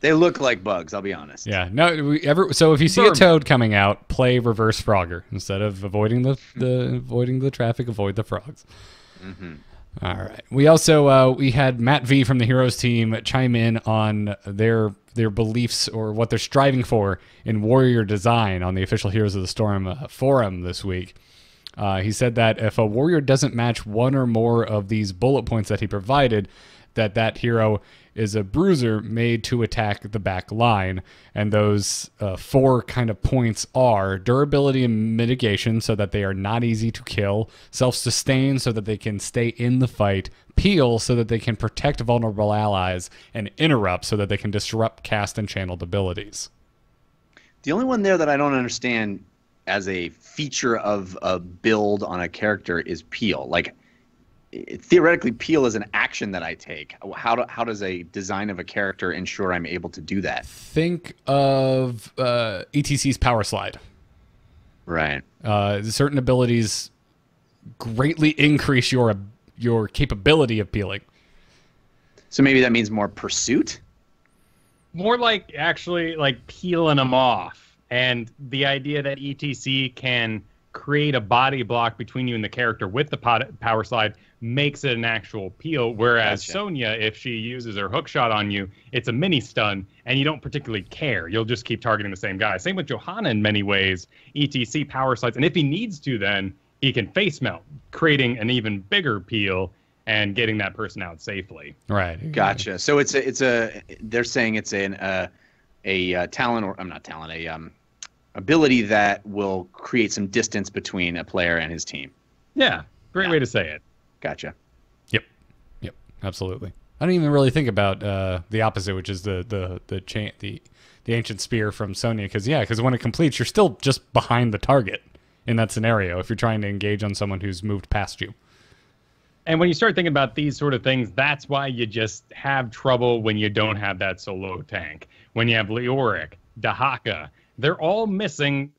They look like bugs, I'll be honest. Yeah. No. So if you see a toad coming out, play Reverse Frogger instead of avoiding the traffic. Avoid the frogs. Mm-hmm. All right. We also we had Matt V from the Heroes team chime in on their beliefs or what they're striving for in warrior design on the official Heroes of the Storm forum this week. He said that if a warrior doesn't match one or more of these bullet points that he provided, that hero is a bruiser made to attack the back line. And those 4 kind of points are durability and mitigation, so that they are not easy to kill, self-sustain so that they can stay in the fight, peel so that they can protect vulnerable allies, and interrupt so that they can disrupt cast and channeled abilities. The only one there that I don't understand as a feature of a build on a character is peel. Like, theoretically, peel is an action that I take. How does a design of a character ensure I'm able to do that? Think of ETC's Power Slide. Right. Certain abilities greatly increase your capability of peeling. So maybe that means more pursuit? More like actually like peeling them off. And the idea that ETC can create a body block between you and the character with the power slide makes it an actual peel. Whereas Gotcha. Sonya, if she uses her hook shot on you, it's a mini stun, and you don't particularly care. You'll just keep targeting the same guy. Same with Johanna in many ways. ETC power slides, and if he needs to, then he can face melt, creating an even bigger peel and getting that person out safely. Right. Gotcha. So it's a they're saying it's a talent, or I'm not talent, a ability that will create some distance between a player and his team. Yeah, great way to say it. Gotcha. Yep. Absolutely. I don't even really think about the opposite, which is the ancient spear from Sonya, because when it completes, you're still just behind the target in that scenario if you're trying to engage on someone who's moved past you. And when you start thinking about these sort of things, that's why you just have trouble when you don't have that solo tank. When you have Leoric, Dahaka, they're all missing,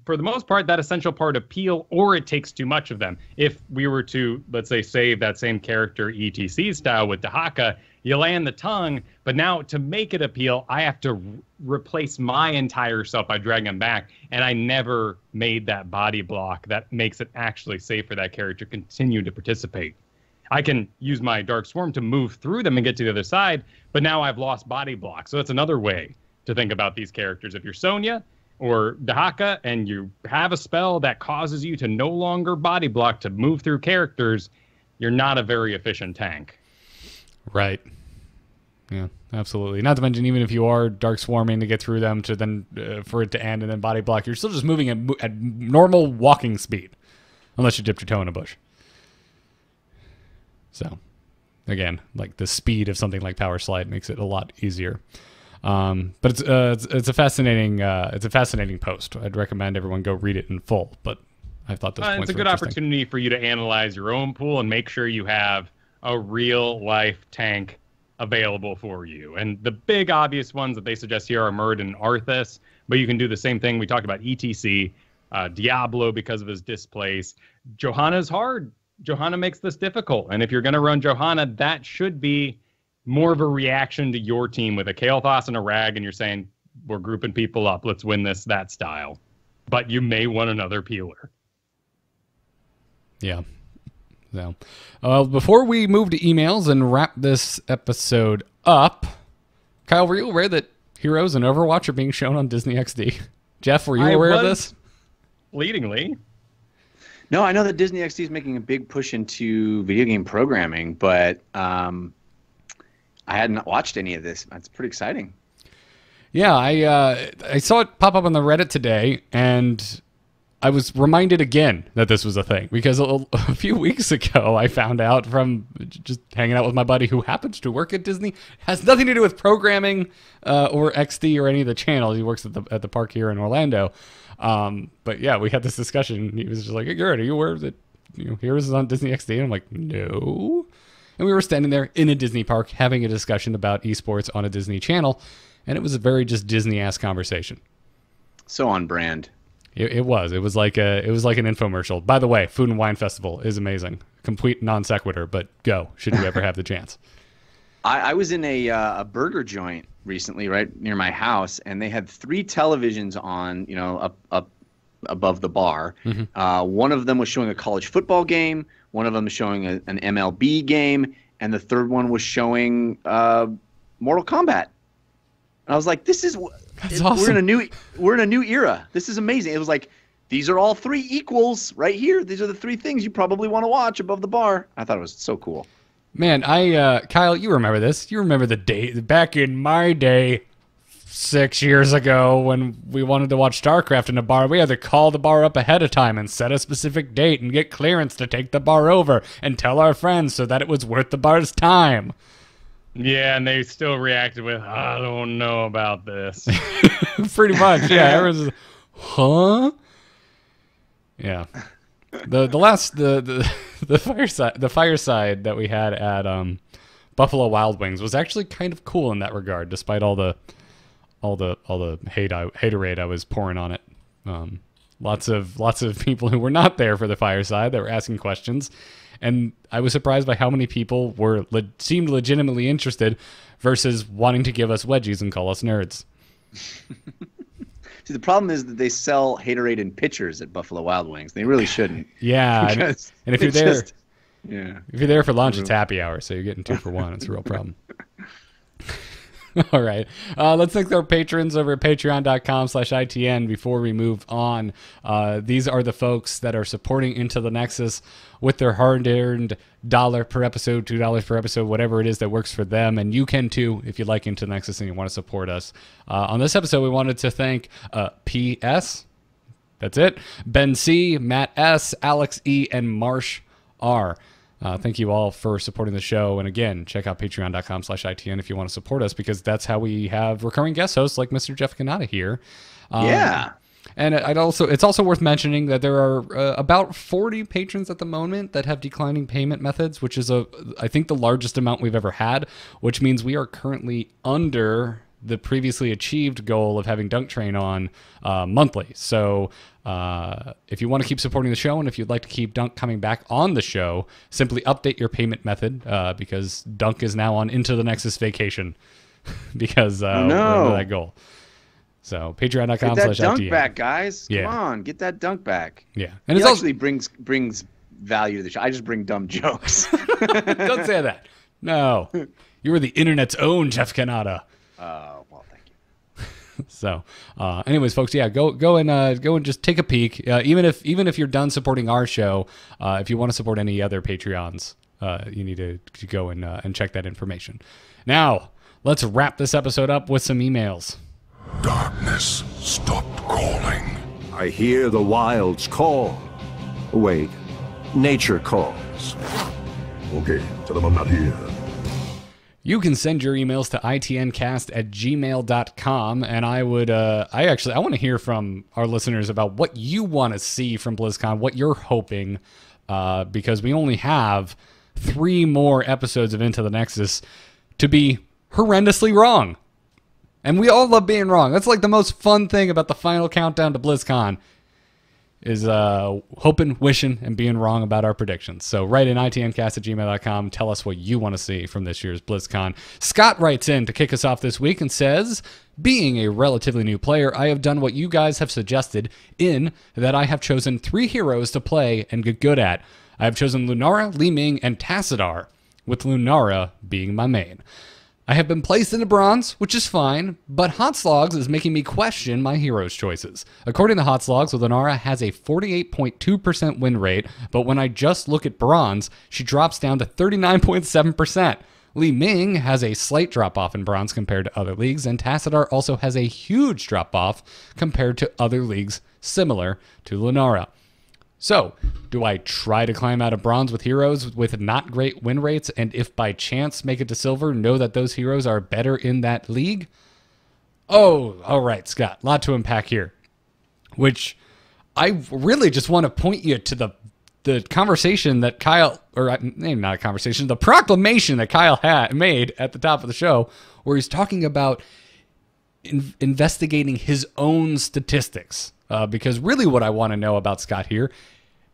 for the most part, that essential part of peel, or it takes too much of them. If we were to, let's say, save that same character ETC style with Dahaka, you land the tongue, but now to make it a peel, I have to replace my entire self by dragging them back, and I never made that body block that makes it actually safe for that character to continue to participate. I can use my Dark Swarm to move through them and get to the other side, but now I've lost body block. So that's another way to think about these characters. If you're Sonya or Dahaka and you have a spell that causes you to no longer body block to move through characters, you're not a very efficient tank. Right. Yeah, absolutely. Not to mention, even if you are Dark Swarming to get through them to then for it to end and then body block, you're still just moving at normal walking speed, unless you dipped your toe in a bush. So, again, like the speed of something like Power Slide makes it a lot easier. But it's a fascinating post. I'd recommend everyone go read it in full. But I thought this It's a good opportunity for you to analyze your own pool and make sure you have a real life tank available for you. And the big obvious ones that they suggest here are Murd and Arthas, but you can do the same thing. We talked about ETC, Diablo because of his displace. Johanna's hard. Johanna makes this difficult. And if you're going to run Johanna, that should be more of a reaction to your team with a Kel'Thuzad and a Rag, and you're saying, we're grouping people up. Let's win this, that style. But you may want another peeler. Yeah. So, before we move to emails and wrap this episode up, Kyle, were you aware that Heroes and Overwatch are being shown on Disney XD? Jeff, were you aware of this? Fleetingly. No, I know that Disney XD is making a big push into video game programming, but I hadn't watched any of this. That's pretty exciting. Yeah, I saw it pop up on the Reddit today, and I was reminded again that this was a thing, because a few weeks ago I found out from just hanging out with my buddy who happens to work at Disney. It has nothing to do with programming or XD or any of the channels. He works at the park here in Orlando. But yeah, we had this discussion. He was just like, "Hey, Garrett, are you aware that Heroes is on Disney XD?" And I'm like, "No." and we were standing there in a Disney park having a discussion about esports on a Disney channel, and it was a very just Disney-ass conversation. So on brand. It was like an infomercial. By the way, Food and Wine Festival is amazing. Complete non sequitur, but go should you ever have the chance. I was in a burger joint recently, right near my house, and they had 3 televisions on, up above the bar. Mm-hmm. One of them was showing a college football game. One of them was showing an MLB game, and the third one was showing Mortal Kombat. And I was like, "This is awesome. We're in a new era. This is amazing." It was like, these are all 3 equals right here. These are the 3 things you probably want to watch above the bar. I thought it was so cool. Man, Kyle, you remember this? You remember the day back in my day, 6 years ago, when we wanted to watch StarCraft in a bar. We had to call the bar up ahead of time and set a specific date and get clearance to take the bar over and tell our friends so that it was worth the bar's time. Yeah, and they still reacted with, "I don't know about this." Pretty much, yeah. Everyone's, huh? Yeah. The fireside that we had at Buffalo Wild Wings was actually kind of cool in that regard, despite all the haterade I was pouring on it. Lots of people who were not there for the fireside that were asking questions. And I was surprised by how many people seemed legitimately interested versus wanting to give us wedgies and call us nerds. See, the problem is that they sell haterade in pitchers at Buffalo Wild Wings. They really shouldn't. Yeah, and if you're there, if you're there for lunch, True. it's happy hour, so you're getting 2 for 1. It's a real problem. All right. Let's thank our patrons over at patreon.com/ITN before we move on. These are the folks that are supporting Into the Nexus with their hard-earned $1 per episode, $2 per episode, whatever it is that works for them. And you can too if you like Into the Nexus and you want to support us. On this episode, we wanted to thank PS. That's it. Ben C, Matt S, Alex E, and Marsh R. Thank you all for supporting the show. And again, check out patreon.com/ITN if you want to support us, because that's how we have recurring guest hosts like Mr. Jeff Kanata here. Yeah. And it's also worth mentioning that there are about 40 patrons at the moment that have declining payment methods, which is I think the largest amount we've ever had, which means we are currently under the previously achieved goal of having Dunk Train on monthly. So if you want to keep supporting the show, and if you'd like to keep Dunk coming back on the show, simply update your payment method because Dunk is now on Into the Nexus vacation because we're under that goal. So patreon.com/ITN. Get that dunk back, guys. Yeah. Come on, get that dunk back. Yeah. And it it actually brings value to the show. I just bring dumb jokes. Don't say that. No. You were the internet's own Jeff Kanata. Well, thank you. So, anyways, folks, yeah, go and just take a peek. Even if you're done supporting our show, if you want to support any other Patreons, you need to go and check that information. Now, let's wrap this episode up with some emails. Darkness stopped calling. I hear the wilds call. Wait, nature calls. Okay, tell them I'm not here. You can send your emails to itncast@gmail.com, and I want to hear from our listeners about what you want to see from BlizzCon, what you're hoping, because we only have 3 more episodes of Into the Nexus to be horrendously wrong. And we all love being wrong. That's like the most fun thing about the final countdown to BlizzCon is hoping, wishing, and being wrong about our predictions. So write in itncast@gmail.com. Tell us what you want to see from this year's BlizzCon. Scott writes in to kick us off this week and says, being a relatively new player, I have done what you guys have suggested in that I have chosen 3 heroes to play and get good at. I have chosen Lunara, Li Ming, and Tassadar, with Lunara being my main. I have been placed into bronze, which is fine, but Hot Slogs is making me question my heroes' choices. According to Hot Slogs, Lunara has a 48.2% win rate, but when I just look at bronze, she drops down to 39.7%. Li Ming has a slight drop-off in bronze compared to other leagues, and Tassadar also has a huge drop-off compared to other leagues similar to Lunara. So, do I try to climb out of bronze with heroes with not great win rates, and if by chance make it to silver, know that those heroes are better in that league? Oh, all right, Scott, a lot to unpack here. Which, I really just want to point you to the the conversation that Kyle, or maybe not a conversation, the proclamation that Kyle made at the top of the show, where he's talking about investigating his own statistics. Because really what I want to know about Scott here,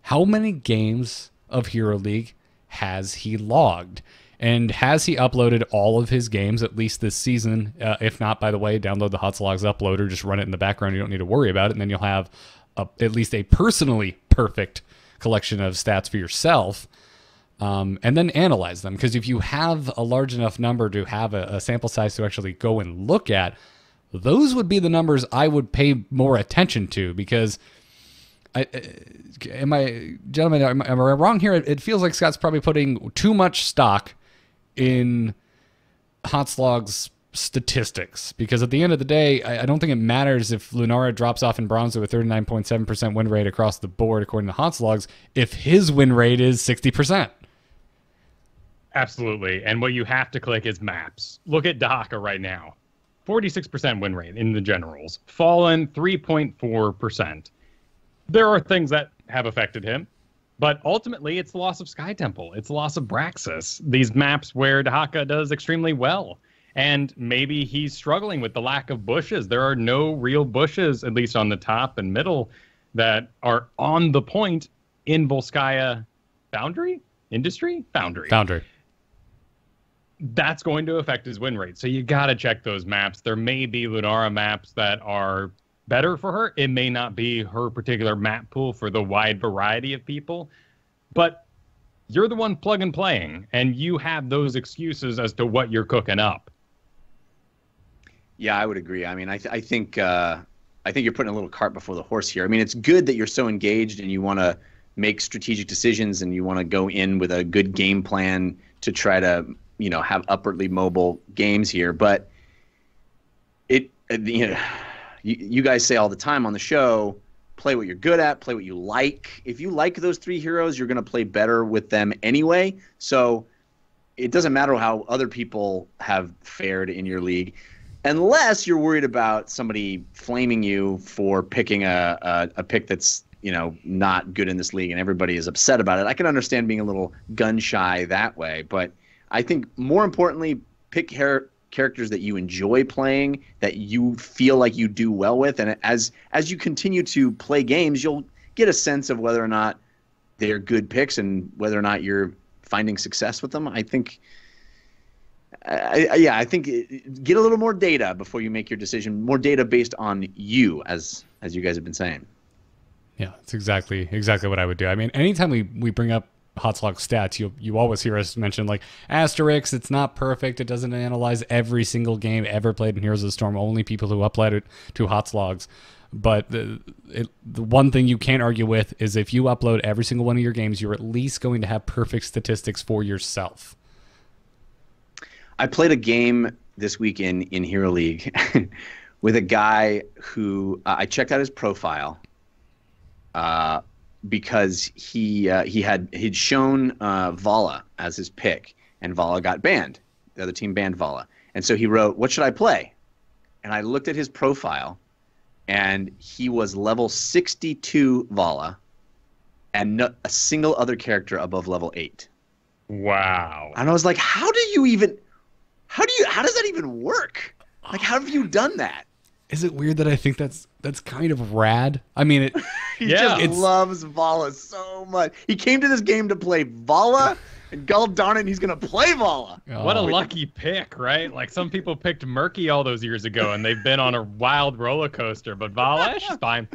how many games of Hero League has he logged? And has he uploaded all of his games, at least this season? If not, by the way, download the HOTS Logs uploader, just run it in the background. You don't need to worry about it. And then you'll have at least a personally perfect collection of stats for yourself. And then analyze them. Because if you have a large enough number to have a sample size to actually go and look at, those would be the numbers I would pay more attention to. Because, am I wrong here? It feels like Scott's probably putting too much stock in HOTS Logs statistics, because at the end of the day, I don't think it matters if Lunara drops off in bronze with a 39.7% win rate across the board according to HOTS Logs if his win rate is 60%. Absolutely. And what you have to click is maps. Look at Dahaka right now. 46% win rate in the generals. Fallen 3.4%. There are things that have affected him. But ultimately, it's the loss of Sky Temple. It's the loss of Braxis. These maps where Dahaka does extremely well. And maybe he's struggling with the lack of bushes. There are no real bushes, at least on the top and middle, that are on the point in Volskaya Foundry? Industry? Foundry. That's going to affect his win rate. So you got to check those maps. There may be Lunara maps that are better for her. It may not be her particular map pool for the wide variety of people, but you're the one plug and playing, and you have those excuses as to what you're cooking up. Yeah, I would agree. I mean, I think you're putting a little cart before the horse here. I mean, it's good that you're so engaged and you want to make strategic decisions and you want to go in with a good game plan to try to, have upwardly mobile games here. But you guys say all the time on the show, play what you're good at, play what you like. If you like those three heroes, you're going to play better with them anyway. So it doesn't matter how other people have fared in your league, unless you're worried about somebody flaming you for picking a pick that's, not good in this league and everybody is upset about it. I can understand being a little gun shy that way, but I think more importantly, pick characters that you enjoy playing, that you feel like you do well with, and as you continue to play games, you'll get a sense of whether or not they're good picks and whether or not you're finding success with them. I think, I think get a little more data before you make your decision. More data based on you, as you guys have been saying. Yeah, that's exactly what I would do. I mean, anytime we bring up HOTS Log stats, you always hear us mention like asterisks. It's not perfect. It doesn't analyze every single game ever played in Heroes of the Storm. Only people who upload it to HOTS Logs. But the one thing you can't argue with is if you upload every single one of your games, you're at least going to have perfect statistics for yourself. I played a game this week in Hero League with a guy who I checked out his profile. Because he'd shown Vala as his pick, and Vala got banned. The other team banned Vala. And so he wrote, "What should I play?" And I looked at his profile, and he was level 62 Vala, and not a single other character above level 8. Wow. And I was like, how does that even work? Like, how have you done that? Is it weird that I think that's kind of rad? I mean, he just loves Vala so much. He came to this game to play Vala, and god darn it, he's going to play Vala. What a lucky pick, right? Like, some people picked Murky all those years ago, and they've been on a wild roller coaster, but Vala, she's fine.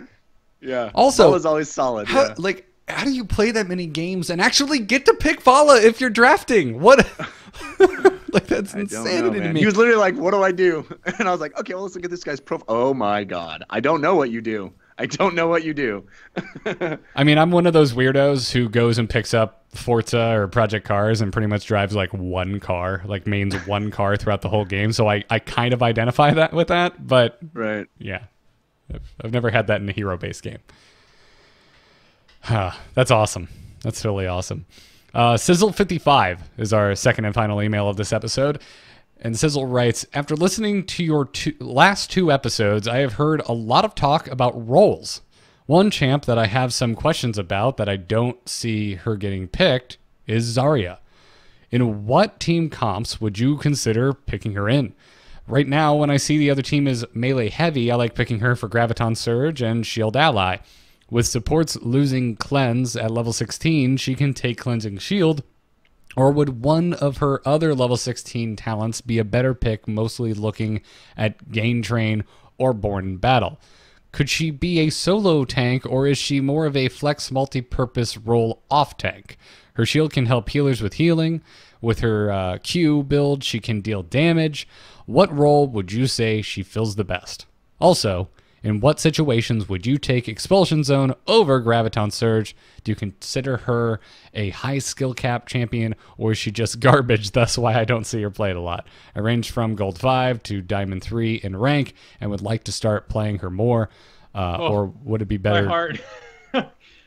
Yeah. Also, Vala's always solid. How do you play that many games and actually get to pick Vala if you're drafting? What? Like, that's insanity to me. He was literally like, "What do I do?" And I was like, "Okay, well, let's look at this guy's profile." Oh my god, I don't know what you do. I mean, I'm one of those weirdos who goes and picks up Forza or Project Cars and pretty much drives like one car, like mains one car throughout the whole game. So I kind of identify with that, but right, yeah, I've never had that in a hero-based game. That's awesome. That's really awesome. Sizzle55 is our second and final email of this episode. And Sizzle writes, after listening to your last two episodes, I have heard a lot of talk about roles. One champ that I have some questions about that I don't see her getting picked is Zarya. In what team comps would you consider picking her in? Right now, when I see the other team is melee heavy, I like picking her for Graviton Surge and Shield Ally. With supports losing Cleanse at level 16, she can take Cleansing Shield. Or would one of her other level 16 talents be a better pick, mostly looking at Gain Train or Born in Battle? Could she be a solo tank, or is she more of a flex multi-purpose roll-off tank? Her shield can help healers with healing. With her Q build, she can deal damage. What role would you say she fills the best? Also, in what situations would you take Expulsion Zone over Graviton Surge? Do you consider her a high skill cap champion, or is she just garbage? That's why I don't see her played a lot. I range from Gold 5 to Diamond 3 in rank and would like to start playing her more. Or would it be better? My heart.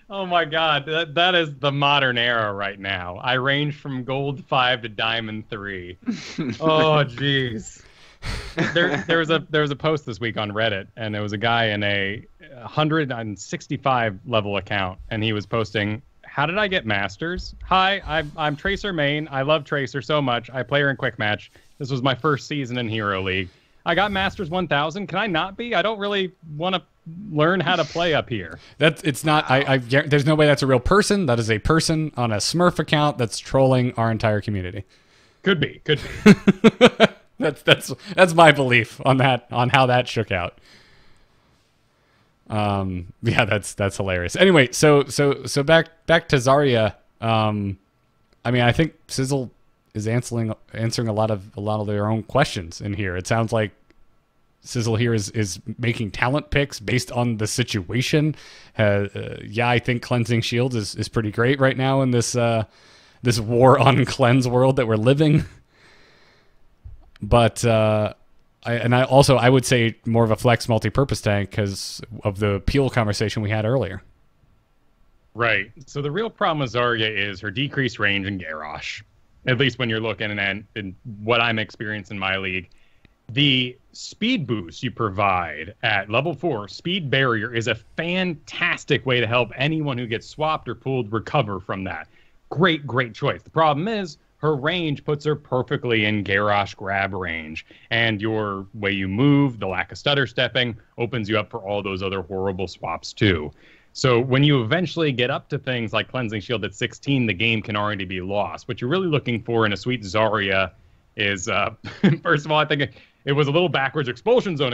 Oh my God, that is the modern era right now. I range from Gold 5 to Diamond 3. Oh jeez. There was a post this week on Reddit, and there was a guy in a 165 level account, and he was posting, "How did I get Masters? Hi, I'm Tracer main. I love Tracer so much. I play her in Quick Match. This was my first season in Hero League. I got Masters 1000. Can I not be? I don't really want to learn how to play up here." There's no way that's a real person. That is a person on a Smurf account that's trolling our entire community. Could be. That's my belief on that, on how that shook out. Yeah, that's hilarious. Anyway, so back to Zarya. I mean, I think Sizzle is answering a lot of their own questions in here. It sounds like Sizzle here is making talent picks based on the situation. Yeah, I think Cleansing Shield is pretty great right now in this war on cleanse world that we're living. But I would say more of a flex multi-purpose tank because of the Peel conversation we had earlier. Right. So the real problem with Zarya is her decreased range in Garrosh. At least when you're looking at in what I'm experiencing in my league. The speed boost you provide at level 4, Speed Barrier, is a fantastic way to help anyone who gets swapped or pulled recover from that. Great choice. The problem is her range puts her perfectly in Garrosh grab range, and your way you move, the lack of stutter stepping, opens you up for all those other horrible swaps too. So when you eventually get up to things like Cleansing Shield at 16, the game can already be lost. What you're really looking for in a sweet Zarya is, first of all, I think it was a little backwards Expulsion Zone,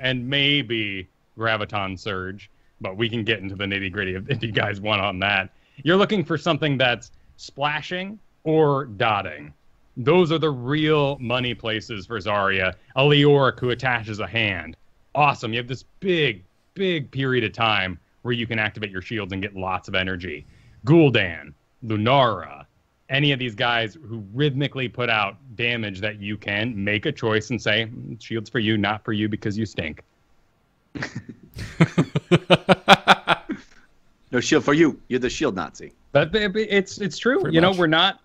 and maybe Graviton Surge, but we can get into the nitty-gritty if you guys want on that. You're looking for something that's splashing or dotting. Those are the real money places for Zarya. A Leoric who attaches a hand. Awesome. You have this big period of time where you can activate your shields and get lots of energy. Gul'dan, Lunara, any of these guys who rhythmically put out damage that you can make a choice and say, shield's for you, not for you because you stink. No shield for you. You're the shield Nazi. But it's true. Pretty much. We're not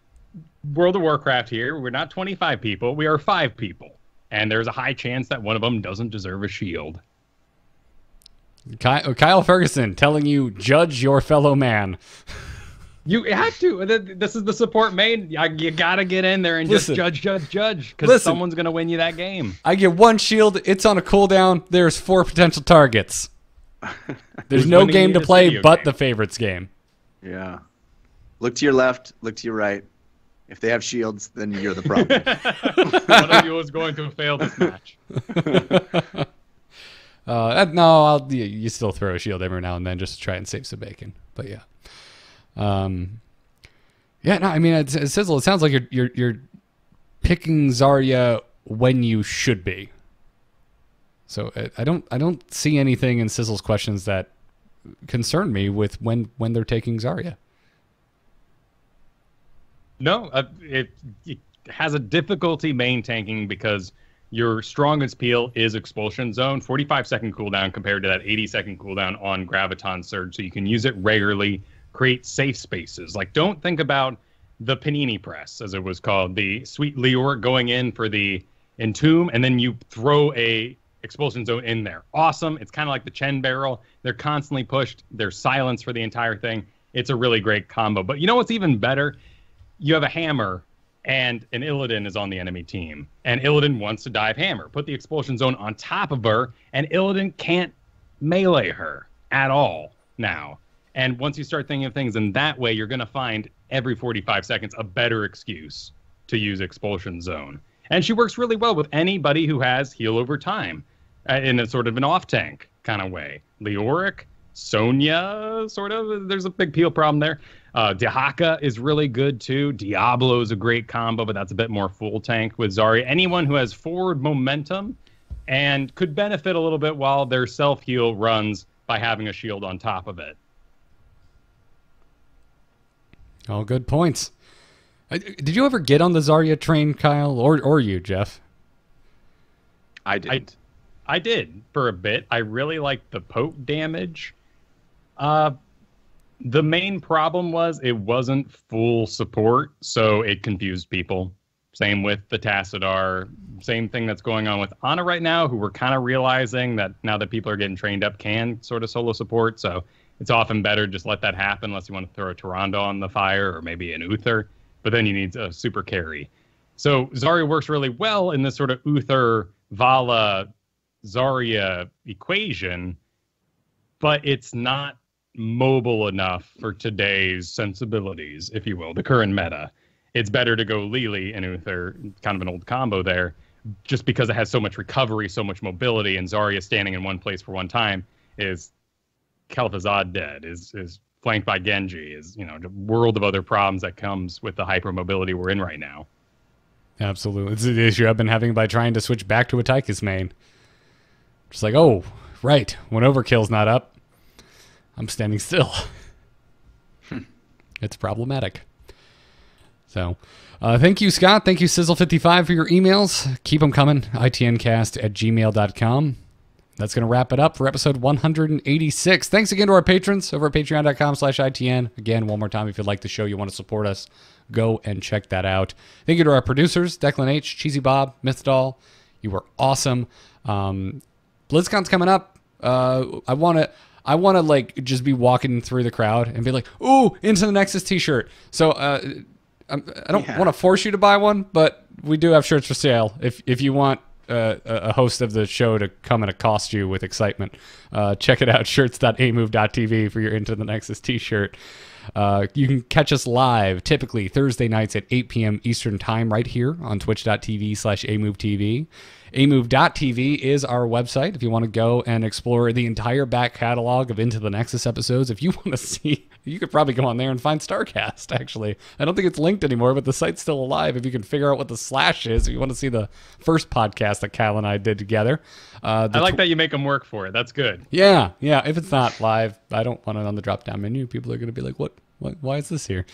World of Warcraft here. We're not 25 people. We are 5 people. And there's a high chance that one of them doesn't deserve a shield. Kyle Fergusson telling you, judge your fellow man. You have to. This is the support main. You got to get in there and just judge. Because someone's going to win you that game. I get 1 shield. It's on a cooldown. There's 4 potential targets. There's no game to play but the favorites game. Yeah. Look to your left. Look to your right. If they have shields, then you're the problem. One of you is going to fail this match. No, you still throw a shield every now and then just to try and save some bacon. But yeah. Yeah, no, I mean, Sizzle, it sounds like you're picking Zarya when you should be. So I don't see anything in Sizzle's questions that concern me with when they're taking Zarya. No, it has a difficulty main tanking because your strongest peel is Expulsion Zone, 45-second cooldown compared to that 80-second cooldown on Graviton Surge, so you can use it regularly, create safe spaces. Like, don't think about the Panini Press, as it was called, the sweet Leoric going in for the Entomb, and then you throw a Expulsion Zone in there. Awesome. It's kind of like the Chen barrel. They're constantly pushed. There's silence for the entire thing. It's a really great combo. But you know what's even better? You have a hammer, and an Illidan is on the enemy team. And Illidan wants to dive hammer. Put the Expulsion Zone on top of her, and Illidan can't melee her at all now. And once you start thinking of things in that way, you're going to find every 45 seconds a better excuse to use Expulsion Zone. And she works really well with anybody who has heal over time in a sort of an off-tank kind of way. Leoric, Sonya, sort of. There's a big peel problem there. Dehaka is really good, too. Diablo is a great combo, but that's a bit more full tank with Zarya. Anyone who has forward momentum and could benefit a little bit while their self-heal runs by having a shield on top of it. All good points. Did you ever get on the Zarya train, Kyle, or you, Jeff? I didn't. I did for a bit. I really liked the poke damage. The main problem was it wasn't full support, so it confused people. Same with the Tassadar. Same thing that's going on with Ana right now, who we're kind of realizing that now that people are getting trained up can sort of solo support. So it's often better just let that happen unless you want to throw a Tyrande on the fire or maybe an Uther. But then you need a super carry. So Zarya works really well in this sort of Uther, Vala, Zarya equation, but it's not mobile enough for today's sensibilities, if you will, the current meta. It's better to go Lili and Uther, kind of an old combo there, just because it has so much recovery, so much mobility, and Zarya standing in one place for one time is Kel'Thuzad dead, is flanked by Genji, is, the world of other problems that comes with the hypermobility we're in right now. Absolutely. It's the issue I've been having by trying to switch back to a Tychus main. Just like, oh, right, when Overkill's not up, I'm standing still. It's problematic. So, thank you, Scott. Thank you, Sizzle55, for your emails. Keep them coming. itncast@gmail.com. That's going to wrap it up for episode 186. Thanks again to our patrons over at patreon.com/ITN. Again, one more time, if you like the show, you want to support us, go and check that out. Thank you to our producers, Declan H., Cheesy Bob, Mythdoll. You were awesome. BlizzCon's coming up. I want to like just be walking through the crowd and be like, ooh, Into the Nexus t-shirt. So I don't want to force you to buy one, but we do have shirts for sale. If you want a host of the show to come and accost you with excitement, check it out, shirts.amove.tv for your Into the Nexus t-shirt. You can catch us live typically Thursday nights at 8 p.m. Eastern time right here on twitch.tv/amovetv. amove.tv is our website if you want to go and explore the entire back catalog of Into the Nexus episodes. If you want to see, you could probably go on there and find StarCast, actually. I don't think it's linked anymore, but the site's still alive if you can figure out what the slash is, if you want to see the first podcast that Kyle and I did together. I like that you make them work for it. That's good. Yeah. If it's not live, I don't want it on the drop-down menu. People are going to be like, what? Why is this here?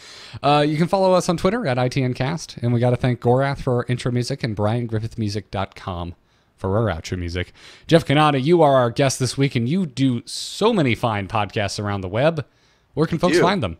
You can follow us on Twitter at ITNcast, and we got to thank Gorath for our intro music and BrianGriffithMusic.com for our outro music. Jeff Kanata, you are our guest this week, and you do so many fine podcasts around the web. Where can folks find them?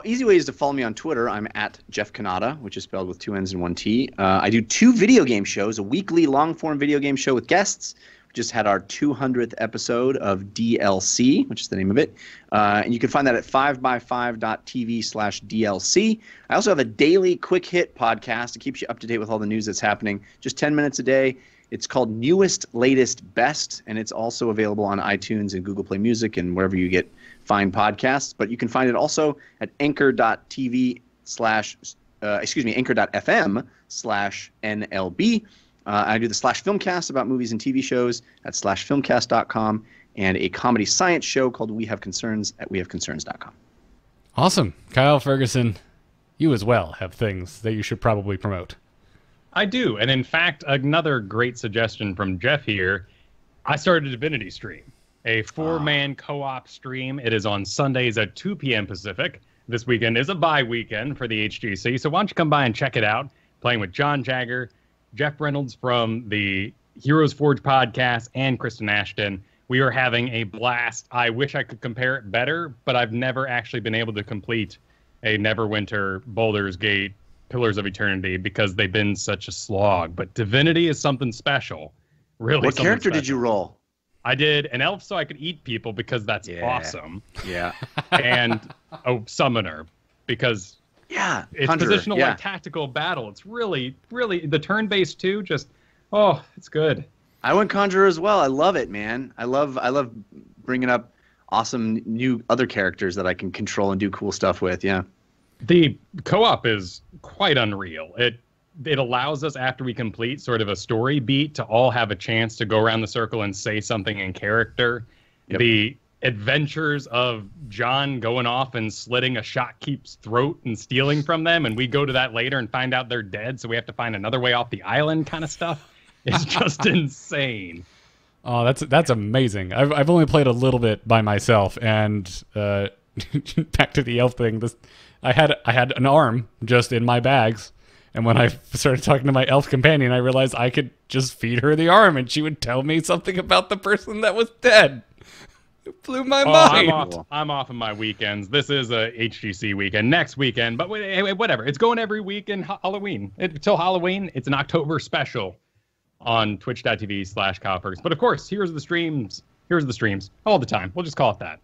Easy way is to follow me on Twitter. I'm at Jeff Kanata, which is spelled with 2 N's and 1 T. I do 2 video game shows, a weekly long-form video game show with guests. Just had our 200th episode of DLC, which is the name of it. And you can find that at 5by5.tv/DLC. I also have a daily quick hit podcast. It keeps you up to date with all the news that's happening. Just 10 minutes a day. It's called Newest, Latest, Best, and it's also available on iTunes and Google Play Music and wherever you get fine podcasts. But you can find it also at anchor.fm/NLB. I do the /Filmcast about movies and TV shows at /filmcast.com, and a comedy science show called We Have Concerns at wehaveconcerns.com. Awesome. Kyle Fergusson, you as well have things that you should probably promote. I do. And in fact, another great suggestion from Jeff here, I started a Divinity stream, a 4-man co-op stream. It is on Sundays at 2 p.m. Pacific. This weekend is a bye weekend for the HGC, so why don't you come by and check it out. Playing with John Jagger, Jeff Reynolds from the Heroes Forge podcast, and Kristen Ashton. We are having a blast. I wish I could compare it better, but I've never actually been able to complete a Neverwinter, Baldur's Gate, Pillars of Eternity because they've been such a slog. But Divinity is something special. Really. What something character did special. you roll? I did an elf so I could eat people because that's awesome. Yeah. And a summoner because it's Conjurer, positional like tactical battle. It's really, really the turn-based too. Just it's good. I went Conjurer as well. I love it, man. I love bringing up awesome new other characters that I can control and do cool stuff with. Yeah. The co-op is quite unreal. It allows us, after we complete sort of a story beat, to all have a chance to go around the circle and say something in character. Yep. The adventures of John going off and slitting a shopkeep's throat and stealing from them, and we go to that later and find out they're dead, so we have to find another way off the island kind of stuff. It's just insane. Oh, that's amazing. I've only played a little bit by myself, and back to the elf thing. I had an arm just in my bags. And when I started talking to my elf companion, I realized I could just feed her the arm, and she would tell me something about the person that was dead. It blew my mind. I'm off on my weekends. This is a HGC weekend. Next weekend, but whatever. It's going every week in Halloween. Until Halloween, it's an October special on twitch.tv/KyleFergusson. But of course, here's the streams all the time. We'll just call it that.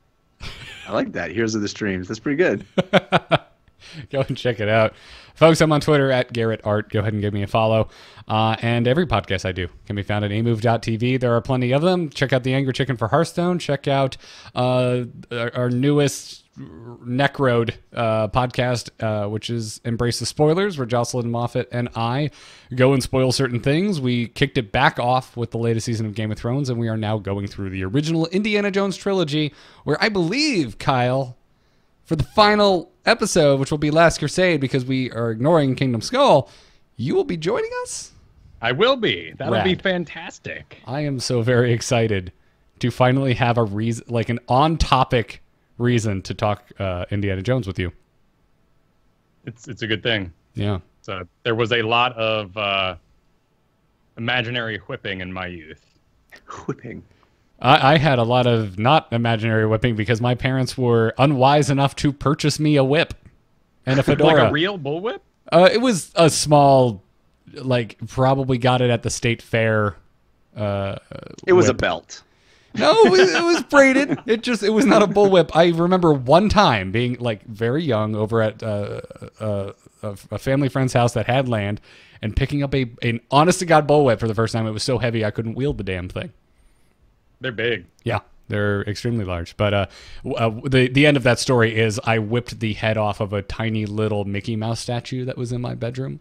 I like that. Here's the streams. That's pretty good. Go and check it out. Folks, I'm on Twitter at GarrettArt. Go ahead and give me a follow. And every podcast I do can be found at amove.tv. There are plenty of them. Check out The Angry Chicken for Hearthstone. Check out our newest Necroad podcast, which is Embrace the Spoilers, where Jocelyn Moffat and I go and spoil certain things. We kicked it back off with the latest season of Game of Thrones, and we are now going through the original Indiana Jones trilogy, where I believe, Kyle, for the final episode, which will be Last Crusade, because we are ignoring Kingdom Skull, you will be joining us? I will be. That'll Rad. be fantastic. I am so very excited to finally have a reason, like an on-topic reason to talk Indiana Jones with you. It's a good thing. Yeah. So there was a lot of imaginary whipping in my youth. Whipping. I had a lot of not imaginary whipping because my parents were unwise enough to purchase me a whip and a fedora. Like a real bullwhip? It was a small, like, probably got it at the state fair. It was a belt. No, it was braided. It was not a bullwhip. I remember one time being, like, very young over at a family friend's house that had land and picking up an honest-to-God bullwhip for the first time. It was so heavy I couldn't wield the damn thing. They're big. Yeah, they're extremely large. But the end of that story is I whipped the head off of a tiny little Mickey Mouse statue that was in my bedroom,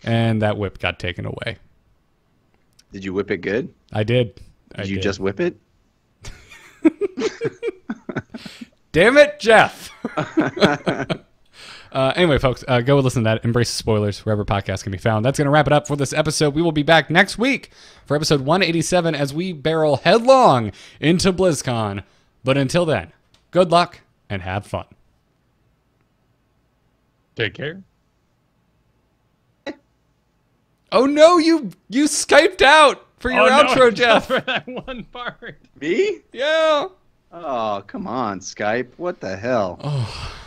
and that whip got taken away. Did you whip it good? I did. Did you just whip it? Damn it, Jeff. Anyway, folks, go listen to that. Embrace the Spoilers, wherever podcasts can be found. That's going to wrap it up for this episode. We will be back next week for episode 187 as we barrel headlong into BlizzCon. But until then, good luck and have fun. Take care. Oh no, you Skyped out for your outro, Jeff. For that one part. Me? Yeah. Oh, come on, Skype. What the hell? Oh.